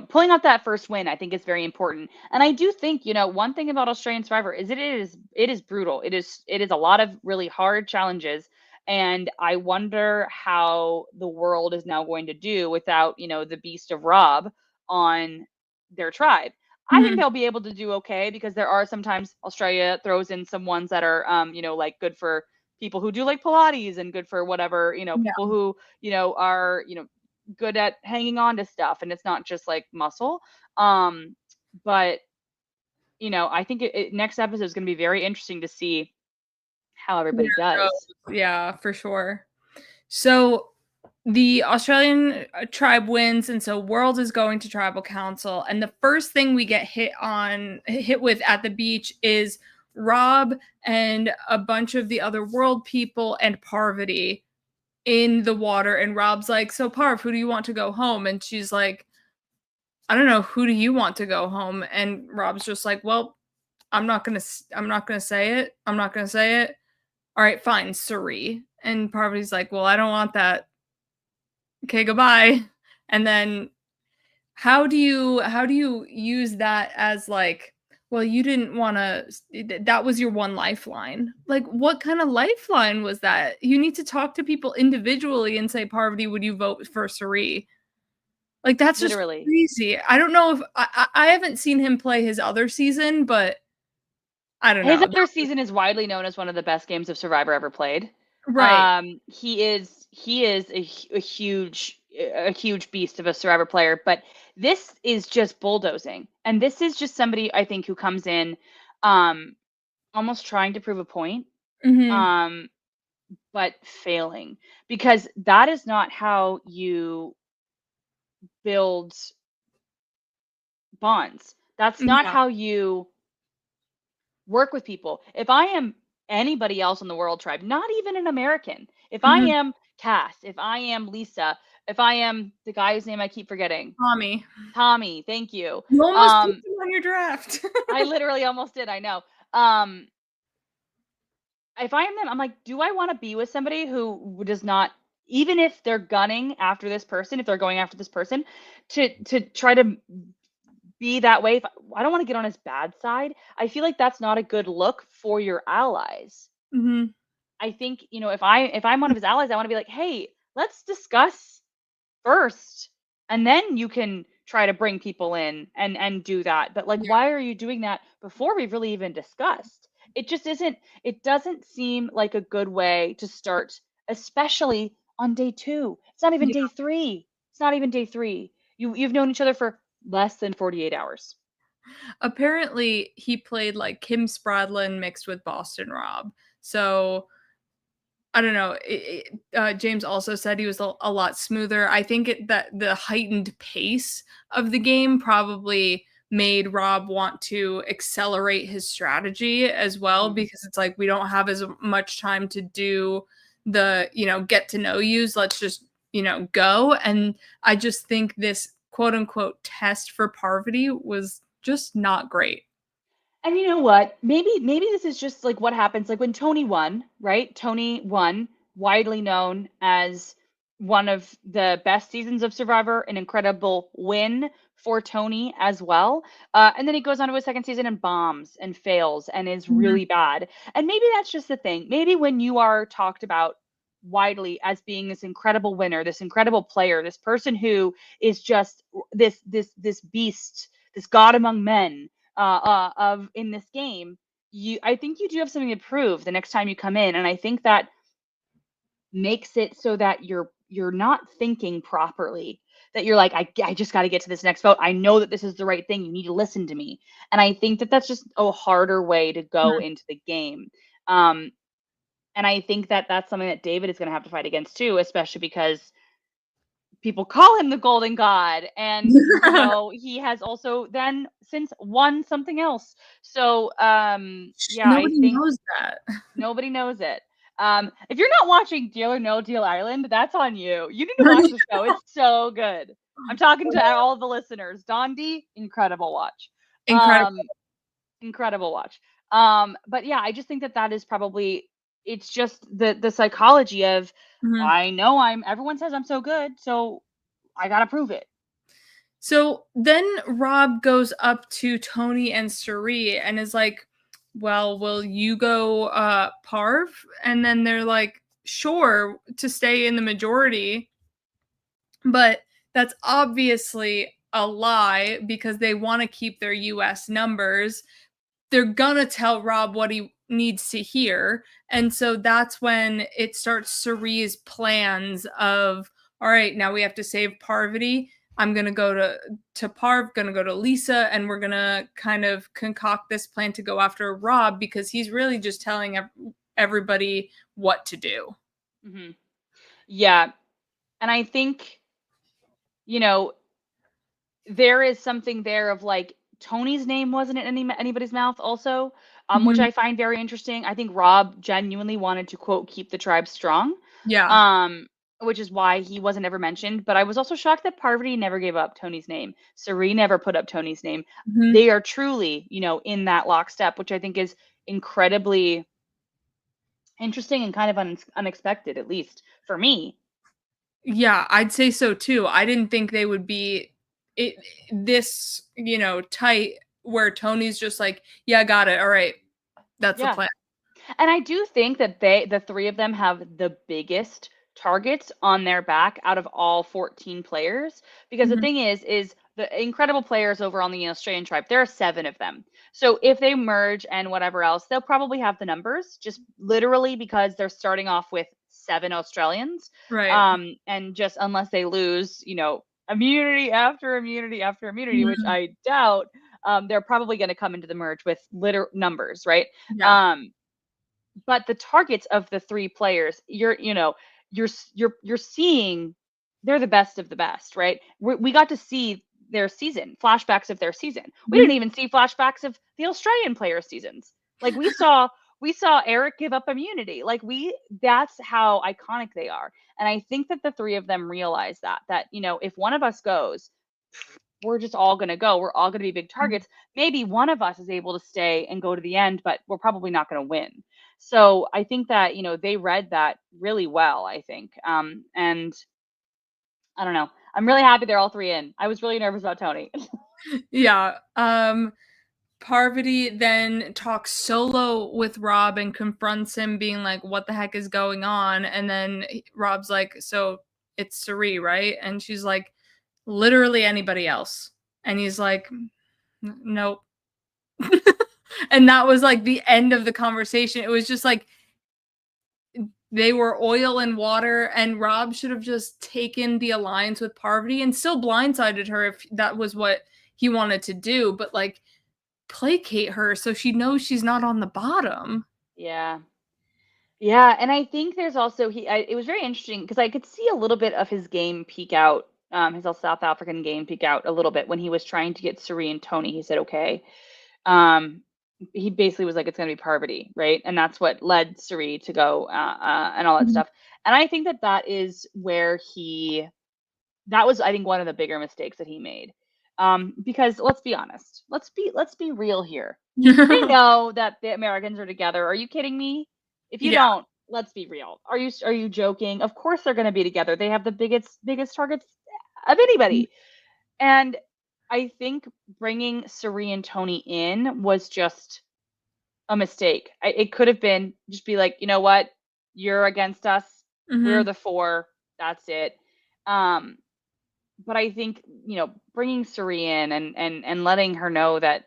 pulling out that first win, I think is very important. And I do think one thing about Australian Survivor is it is brutal. It is a lot of really hard challenges. And I wonder how the world is now going to do without the beast of Rob on their tribe. I think Mhm. they'll be able to do okay, because there are sometimes Australia throws in some ones that are, like good for people who do like Pilates, and good for whatever, Yeah. people who, are, good at hanging on to stuff, and it's not just like muscle. Um, but, I think next episode is going to be very interesting to see how Where everybody it does. goes. Yeah, for sure. So the Australian tribe wins, and so World is going to tribal council. And the first thing we get hit with at the beach is Rob and a bunch of the other world people and Parvati in the water. And Rob's like, "So Parv, who do you want to go home?" And she's like, "I don't know. Who do you want to go home?" And Rob's just like, "Well, I'm not gonna say it. I'm not gonna say it. All right, fine, Suri." And Parvati's like, "Well, I don't want that. Okay, goodbye." And then how do you use that as like Well, you didn't wanna that was your one lifeline. Like, what kind of lifeline was that? You need to talk to people individually and say, "Parvati, would you vote for Suri?" Like, that's just Literally. crazy. I don't know if I haven't seen him play his other season, but I don't His know. other season is widely known as one of the best games of Survivor ever played. Right. He is a huge beast of a Survivor player, but this is just bulldozing. And this is just somebody I think who comes in um almost trying to prove a point, Mhm. um, but failing. Because that is not how you build bonds. That's not Yeah. how you work with people. If I am anybody else in the World Tribe, not even an American, if I Mhm. am Cass, if I am Lisa, if I am the guy whose name I keep forgetting, Tommy. Tommy, thank you. You almost picked him on your draft. I literally almost did, I know. Um, if I am them, I'm like, do I want to be with somebody who does not, even if they're gunning after this person, if they're going after this person, to try to be that way? If I don't want to get on his bad side. I feel like that's not a good look for your allies. Mhm. I think, if I'm one of his allies, I want to be like, "Hey, let's discuss first, and then you can try to bring people in and do that." But like, Yeah. why are you doing that before we've really even discussed? It just isn't it doesn't seem like a good way to start, especially on day 2. It's not even Yeah. day 3. It's not even day 3. You've known each other for less than 48 hours. Apparently, he played, like, Kim Spradlin mixed with Boston Rob. So, I don't know, James also said he was a lot smoother. I think that the heightened pace of the game probably made Rob want to accelerate his strategy as well, Mhm. because it's like, we don't have as much time to do the, get to know yous, let's just, go, and I just think this quote unquote "test" for Parvati was just not great. And you know what? Maybe this is just like what happens like when Tony won, right? Tony won, widely known as one of the best seasons of Survivor, an incredible win for Tony as well. And then he goes on to his second season and bombs and fails and is Mhm. really bad. And maybe that's just the thing. Maybe when you are talked about widely as being this incredible winner, this incredible player, this person who is just this beast, this god among men, of in this game, I think you do have something to prove the next time you come in, and I think that makes it so that you're not thinking properly. That you're like, I just got to get to this next vote. I know that this is the right thing. You need to listen to me, and I think that that's just a harder way to go into the game. Um, and I think that that's something that David is going to have to fight against too, especially because people call him the golden god, and he has also then since won something else. So yeah, I Nobody think knows that. nobody knows it. If you're not watching Deal or No Deal Island, that's on you. You need to watch the show. It's so good. I'm talking to all the listeners. Dondi, incredible watch. Incredible. Incredible watch. But yeah, I just think that that is probably, it's just the psychology of, Mhm. I know everyone says I'm so good, so I gotta prove it. So then Rob goes up to Tony and Suri and is like, "Well, will you go Parv?" And then they're like, "Sure," to stay in the majority. But that's obviously a lie because they want to keep their US numbers. They're gonna tell Rob what he needs to hear. And so that's when it starts Cerie's plans of, all right, now we have to save Parvati. I'm gonna go to Parv, gonna go to Lisa, and we're gonna kind of concoct this plan to go after Rob because he's really just telling everybody what to do. Hmm. Yeah, and I think you know there is something there of like Tony's name wasn't in anybody's mouth also, which Mhm. I find very interesting. I think Rob genuinely wanted to quote keep the tribe strong, Yeah. um, which is why he wasn't ever mentioned. But I was also shocked that Parvati never gave up Tony's name. Sari never put up Tony's name. Mhm. They are truly, in that lockstep, which I think is incredibly interesting and kind of unexpected, at least for me. Yeah, I'd say so too. I didn't think they would be it this, tight where Tony's just like, yeah, got it. All right. That's the Yeah. plan. And I do think that the three of them have the biggest targets on their back out of all 14 players. Because the Mhm. thing is the incredible players over on the Australian tribe, there are 7 of them. So if they merge and whatever else, they'll probably have the numbers, just literally because they're starting off with 7 Australians. Right. And just unless they lose, immunity after immunity after immunity, which Mhm. I doubt, they're probably going to come into the merge with literal numbers, right? Yeah. Um, but the targets of the 3 players, you're seeing they're the best of the best, right? We got to see their season, flashbacks of their season. We Mhm. didn't even see flashbacks of the Australian players' seasons. Like we saw Eric give up immunity. That's how iconic they are. And I think that the 3 of them realize that if one of us goes, we're just all going to go. We're all going to be big targets. Maybe one of us is able to stay and go to the end, but we're probably not going to win. So I think that, they read that really well, I think. And I don't know. I'm really happy they're all 3 in. I was really nervous about Tony. Yeah. Parvati then talks solo with Rob and confronts him, being like, what the heck is going on? And then Rob's like, so it's Cirie, right? And she's like, literally anybody else. And he's like, nope. And that was like the end of the conversation. It was just like they were oil and water, and Rob should have just taken the alliance with Parvati and still blindsided her if that was what he wanted to do, but like placate her so she knows she's not on the bottom. Yeah. Yeah, and I think there's also it was very interesting because I could see a little bit of his game peek out, his South African game peek out a little bit when he was trying to get Cirie and Tony. He said, "Okay." Um, he basically was like, "It's gonna be Parvati," right? And that's what led Cirie to go and all that Mhm. stuff. And I think that is where that was, I think, one of the bigger mistakes that he made. Because let's be honest, let's be real here. They know that the Americans are together. Are you kidding me? If you Yeah. don't, let's be real. Are you joking? Of course they're going to be together. They have the biggest targets of anybody. And I think bringing Cirie and Tony in was just a mistake. It could have been just be like, you know what? You're against us. We're Mhm. the 4. That's it. Um, but I think, bringing Cirie in and letting her know that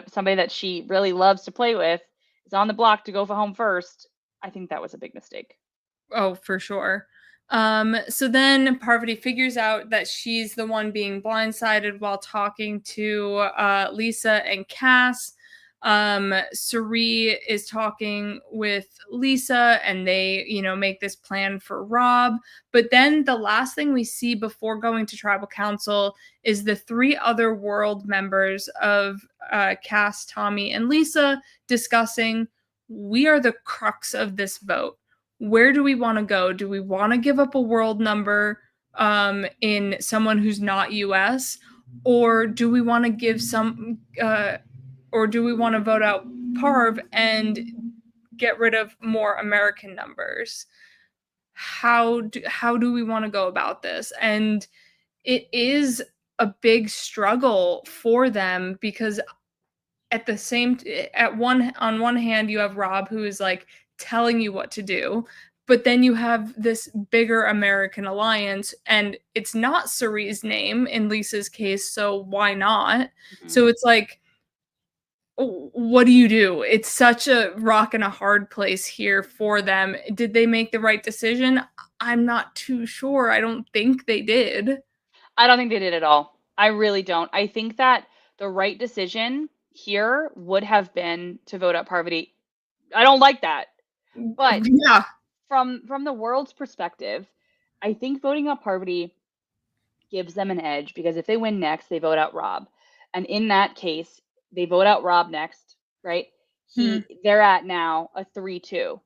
somebody that she really loves to play with is on the block to go for home first, I think that was a big mistake. Oh, for sure. So then Parvati figures out that she's the one being blindsided while talking to Lisa and Cass. Cirie is talking with Lisa, and they, make this plan for Rob. But then the last thing we see before going to tribal council is the 3 other world members of Cass, Tommy, and Lisa discussing, we are the crux of this vote. Where do we want to go? Do we want to give up a world number in someone who's not US, or do we want to or do we want to vote out Parv and get rid of more American numbers? How do we want to go about this? And it is a big struggle for them because at the same at one on one hand you have Rob, who is like telling you what to do, but then you have this bigger American alliance, and it's not Cirie's name in Lisa's case, so why not? Mhm. So it's like, what do you do? It's such a rock and a hard place here for them. Did they make the right decision? I'm not too sure. I don't think they did. I don't think they did at all. I really don't. I think that the right decision here would have been to vote out Parvati. I don't like that. But Yeah. from the world's perspective, I think voting out Parvati gives them an edge because if they win next, they vote out Rob. And in that case, they vote out Rob next, right? Mhm. They're at now a 3-2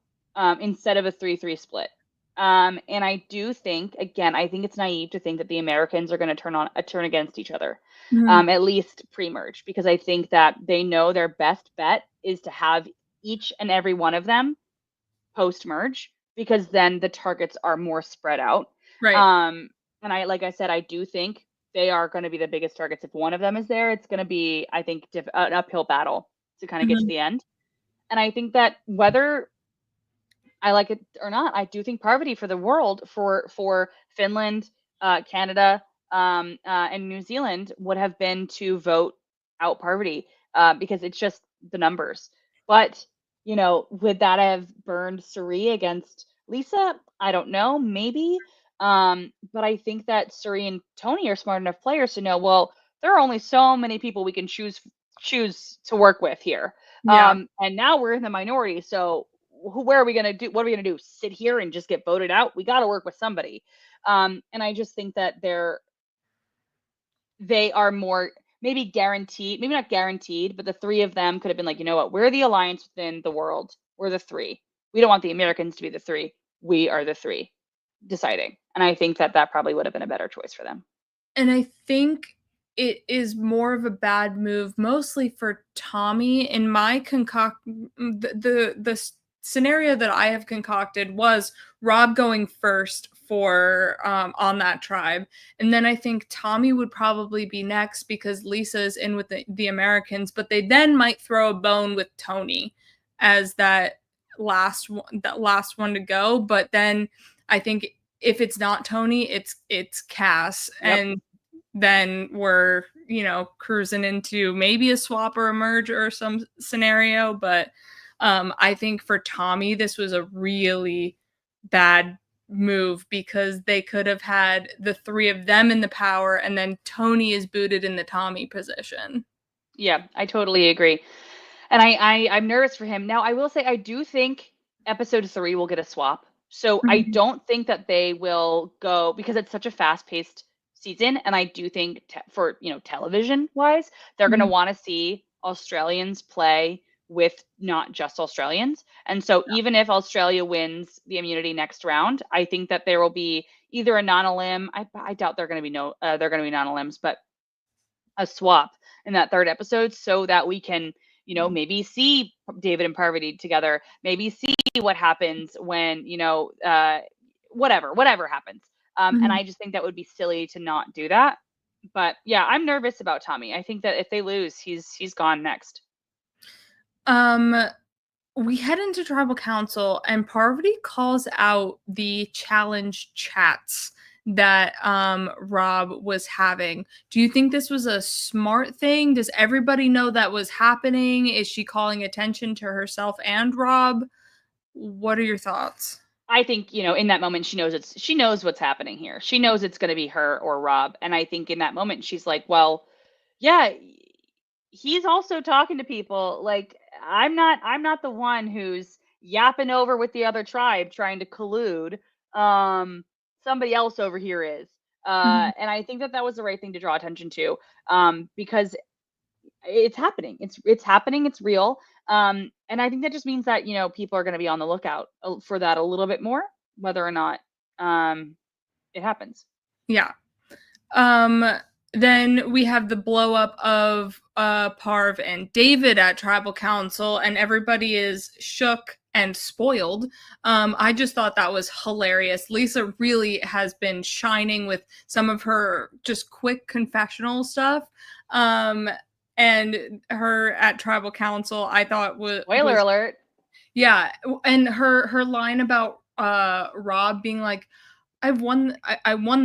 instead of a 3-3 split. And I do think, again, I think it's naive to think that the Americans are going to turn against each other, Mhm. at least pre-merge, because I think that they know their best bet is to have each and every one of them post-merge because then the targets are more spread out. Right. Um, and like I said, I do think they are going to be the biggest targets. If one of them is there, it's going to be, I think, an uphill battle to kind of get to the end. And I think that whether I like it or not, I do think Parvati for the world, for Finland, Canada, and New Zealand would have been to vote out Parvati, because it's just the numbers. But would that have burned Suri against Lisa? I don't know, maybe. But I think that Suri and Tony are smart enough players to know, well, there are only so many people we can choose to work with here. Yeah. And now we're in the minority, so where are we going to do? What are we going to do? Sit here and just get voted out? We got to work with somebody. And I just think that they are more maybe guaranteed, maybe not guaranteed, but the three of them could have been like, you know what? We're the alliance within the world. We're the three. We don't want the Americans to be the three. We are the three deciding. And I think that probably would have been a better choice for them. And I think it is more of a bad move, mostly for Tommy. In my the scenario that I have concocted was Rob going first for on that tribe, and then I think Tommy would probably be next because Lisa is in with the Americans, but they then might throw a bone with Tony as that last one to go. But then I think if it's not Tony, it's Cass. Yep. And then we're cruising into maybe a swap or a merge or some scenario. But I think for Tommy, this was a really bad move because they could have had the three of them in the power, and then Tony is booted in the Tommy position. Yeah, I totally agree. And I'm nervous for him. Now, I will say I do think episode 3 will get a swap. So I don't think that they will go, because it's such a fast-paced season, and I do think for television wise, they're going to want to see Australians play with not just Australians. And so even if Australia wins the immunity next round, I think that there will be either a non-elim, I doubt they're going to be they're going to be non-elims, but a swap in that third episode so that we can maybe see David and Parvati together, maybe see what happens when whatever happens. And I just think that would be silly to not do that. But yeah, I'm nervous about Tommy. I think that if they lose, he's gone next. We head into tribal council and Parvati calls out the challenge chats that Rob was having. Do you think this was a smart thing? Does everybody know that was happening? Is she calling attention to herself and Rob? What are your thoughts? I think, in that moment, she knows what's happening here. She knows it's going to be her or Rob. And I think in that moment, she's like, well, yeah, he's also talking to people. Like, I'm not the one who's yapping over with the other tribe trying to collude. Somebody else over here is. And I think that was the right thing to draw attention to, because it's happening. It's happening. It's real. And I think that just means that, people are going to be on the lookout for that a little bit more, whether or not it happens. Yeah. Then we have the blow up of Parv and David at tribal council, and everybody is shook and spoiled. I just thought that was hilarious. Lisa really has been shining with some of her just quick confessional stuff. And her at tribal council, I thought was spoiler alert. Yeah, and her line about Rob being like, I won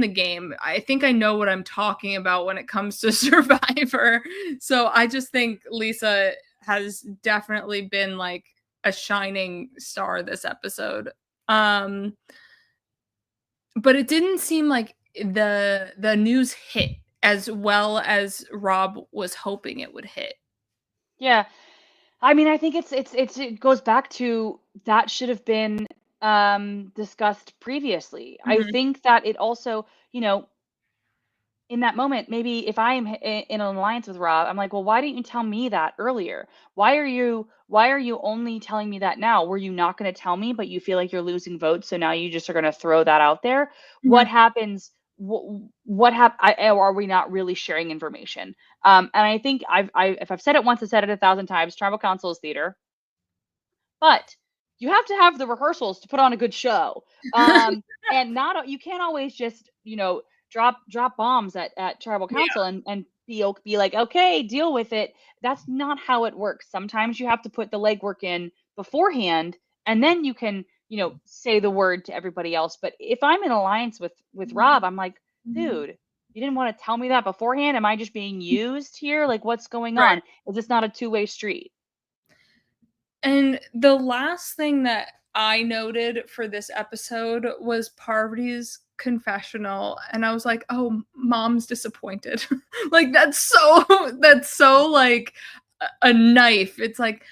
the game. I think I know what I'm talking about when it comes to Survivor. So I just think Lisa has definitely been like a shining star this episode. But it didn't seem like the news hit as well as Rob was hoping it would hit. Yeah. I mean, I think it goes back to that should have been discussed previously. I think that it also, in that moment, maybe if I'm in an alliance with Rob, I'm like, well, why didn't you tell me that earlier? Why are you only telling me that now? Were you not going to tell me, but you feel like you're losing votes, so now you just are going to throw that out there? What happens? Are we not really sharing information? And I think if I've said it once, I've said it 1,000 times. Tribal council is theater, but you have to have the rehearsals to put on a good show. And you can't always just drop bombs at tribal Yeah. council and be like, okay, deal with it. That's not how it works. Sometimes you have to put the legwork in beforehand, and then you can, say the word to everybody else. But if I'm in alliance with Rob, I'm like, dude, you didn't want to tell me that beforehand. Am I just being used here? Like, what's going Right. on? Is this not a two-way street? And the last thing that I noted for this episode was Parvati's confessional, and I was like, "Oh, mom's disappointed." Like that's so like a knife. It's like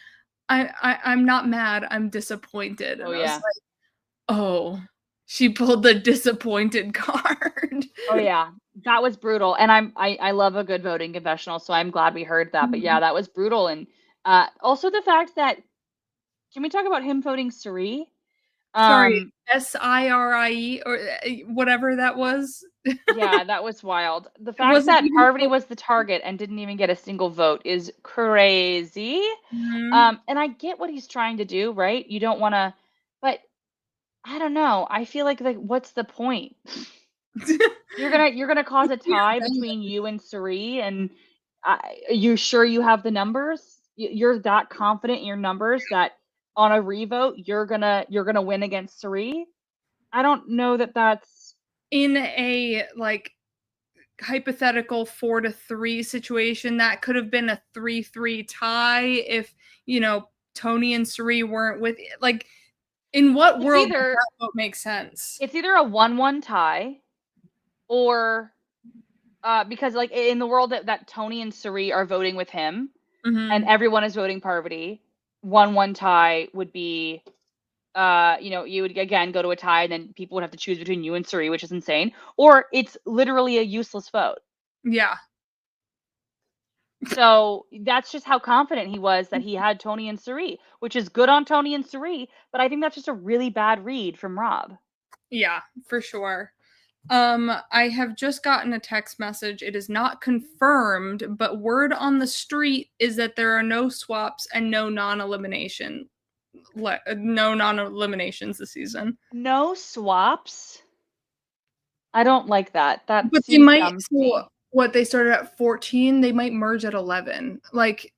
I'm not mad, I'm disappointed. Oh And I was yeah. like, "Oh, she pulled the disappointed card." Oh yeah, that was brutal, and I love a good voting confessional, so I'm glad we heard that. But yeah, Mhm. that was brutal, and also the fact that can we talk about him voting Suri? Sorry, Um, Sirie or whatever that was. yeah, that was wild. The It fact wasn't that even Parvati was the target and didn't even get a single vote is crazy. Mhm. And I get what he's trying to do, right? You don't want to, but I don't know. I feel like what's the point? You're gonna cause a tie between you and Suri, and you sure you have the numbers? You're that confident in your numbers that on a revote you're gonna win against Suri? I don't know that that's In a, like, hypothetical 4-3 situation, that could have been a 3-3 tie if, Tony and Suri weren't with like, in what it's world does either that vote make sense? it's either a 1-1 tie or because like in the world that Tony and Suri are voting with him and Mhm. everyone is voting Parvati, 1-1 tie would be you would again go to a tie, and then people would have to choose between you and Suri, which is insane. Or it's literally a useless vote. Yeah. So that's just how confident he was that he had Tony and Suri, which is good on Tony and Suri, but I think that's just a really bad read from Rob. Yeah, for sure. I have just gotten a text message. It is not confirmed, but word on the street is that there are no swaps and no non-eliminations this season. No swaps. I don't like that. That But they seems might dumb to so me. what they started at 14, they might merge at 11. Like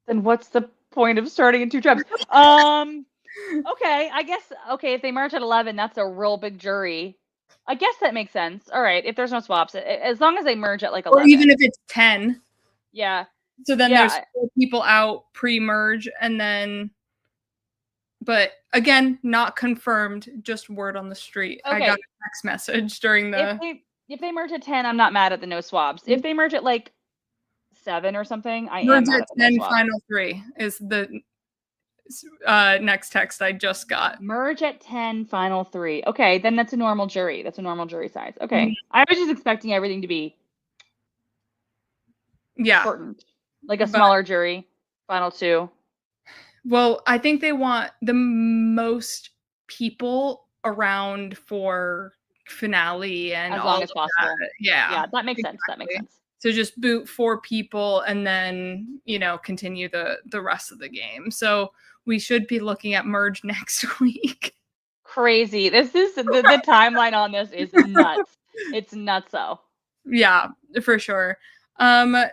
Then what's the point of starting in two tribes? Okay, I guess okay, if they merge at 11, that's a real big jury. I guess that makes sense. All right, if there's no swaps, as long as they merge at like or even 11. if it's 10. Yeah. So then there's Yeah. 4 people out pre-merge and then but again, not confirmed, just word on the street. I got Okay. a text message during If the they merge at 10, I'm not mad at the no swaps. If they merge at like 7 or something, I am merge mad at at the no 10 swaps. final 3 is the next text I just got. Merge at 10, final 3. Okay, then that's a normal jury. That's a normal jury size. Mhm. Okay. I was just expecting everything to be Yeah, shortened. Like a but smaller jury, final 2. well, I think they want the most people around for finale and As all long of as possible. that. Yeah, Yeah, that makes sense. That makes exactly. sense. So just boot 4 people and then, continue the rest of the game. So we should be looking at merge next week. Crazy. This is the timeline on this is nuts. It's nutso. Yeah, for sure.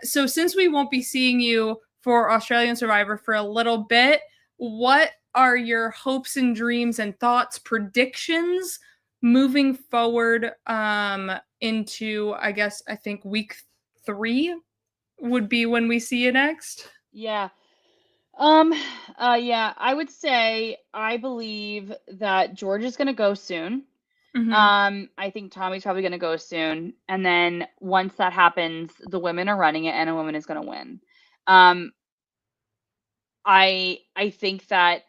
So since we won't be seeing you for Australian Survivor for a little bit, what are your hopes and dreams and thoughts, predictions moving forward into I think week 3 would be when we see you next? Yeah. Um yeah, I would say I believe that George is going to go soon. Mhm. I think Tommy's probably going to go soon, and then once that happens, the women are running it and a woman is going to win. Um I think that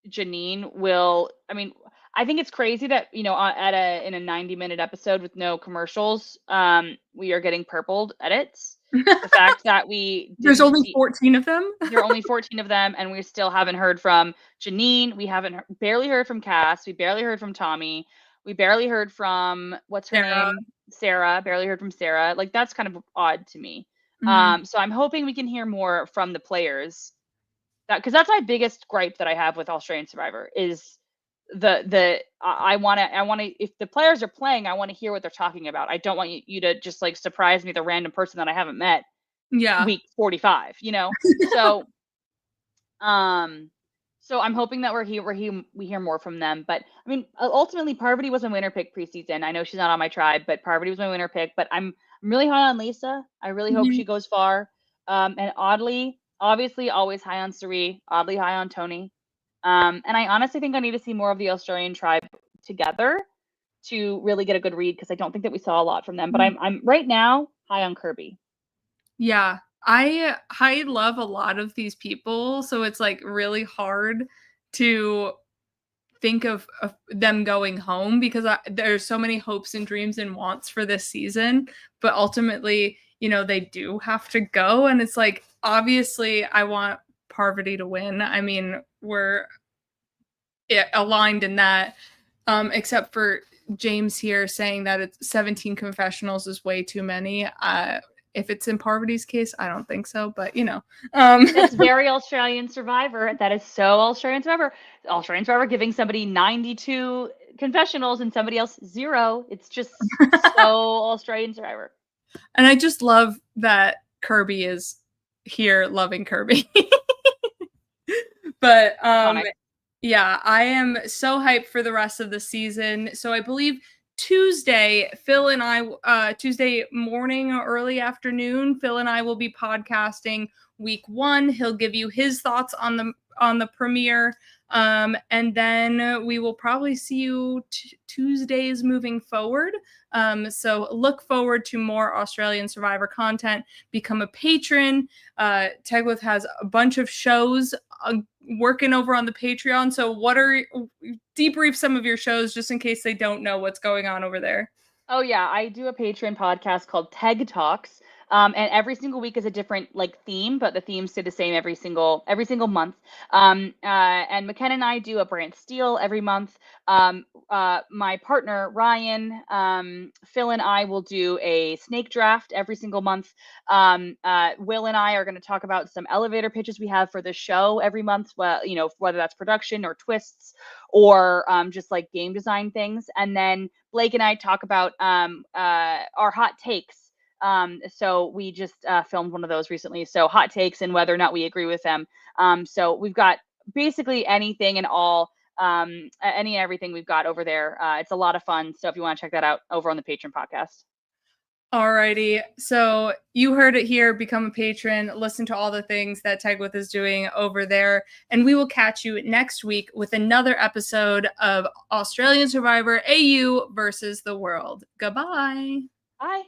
Janine will I mean, I think it's crazy that, in a 90-minute episode with no commercials, we are getting purpled edits. The fact that we There's didn't only see 14 of them? there are only 14 of them, and we still haven't heard from Janine. We haven't barely heard from Cass. We barely heard from Tommy. We barely heard from what's her Sarah. name? Sarah. Barely heard from Sarah. Like that's kind of odd to me. Mhm. So I'm hoping we can hear more from the players. That because that's my biggest gripe that I have with Australian Survivor is I want to, if the players are playing, I want to hear what they're talking about. I don't want you to just like surprise me with a random person that I haven't met Yeah. week 45, you know? So, um, so I'm hoping that we hear more from them. But I mean, ultimately, Parvati was my winner pick preseason. I know she's not on my tribe, but Parvati was my winner pick. But I'm really high on Lisa. I really hope Mhm. she goes far. And oddly, obviously, always high on Suri. Oddly high on Tony. And I honestly think I need to see more of the Australian tribe together to really get a good read, because I don't think that we saw a lot from them. But I'm right now high on Kirby. Yeah. I love a lot of these people, so it's like really hard to think of them going home because there's so many hopes and dreams and wants for this season, but ultimately, you know, they do have to go, and it's like obviously I want Parvati to win. I mean, we're aligned in that, except for James here saying that it's 17 confessionals is way too many. If it's in Parvati's case, I don't think so, but you know. That's very Australian Survivor. That is so Australian Survivor. Australian Survivor giving somebody 92 confessionals and somebody else 0. It's just so Australian Survivor. And I just love that Kirby is here loving Kirby. But Iconic. yeah, I am so hyped for the rest of the season. So I believe Tuesday, Phil and I, Tuesday morning or early afternoon, Phil and I will be podcasting week 1. He'll give you his thoughts on the premiere. And then we will probably see you Tuesdays moving forward. So look forward to more Australian Survivor content. Become a patron. Tegwith has a bunch of shows working over on the Patreon. So debrief some of your shows just in case they don't know what's going on over there. Oh yeah, I do a Patreon podcast called Teg Talks. And every single week is a different like theme, but the themes stay the same every single month. And McKenna and I do a Brant Steele every month. My partner Ryan, Phil and I will do a snake draft every single month. Will and I are going to talk about some elevator pitches we have for the show every month. Well, you know, whether that's production or twists or just like game design things. And then Blake and I talk about our hot takes. So we just filmed one of those recently. So hot takes and whether or not we agree with them. So we've got basically anything and all, any and everything we've got over there. It's a lot of fun. So if you want to check that out over on the Patreon podcast. Alrighty, so you heard it here. Become a patron. Listen to all the things that Tegwith is doing over there. And we will catch you next week with another episode of Australian Survivor AU versus the world. Goodbye. Bye.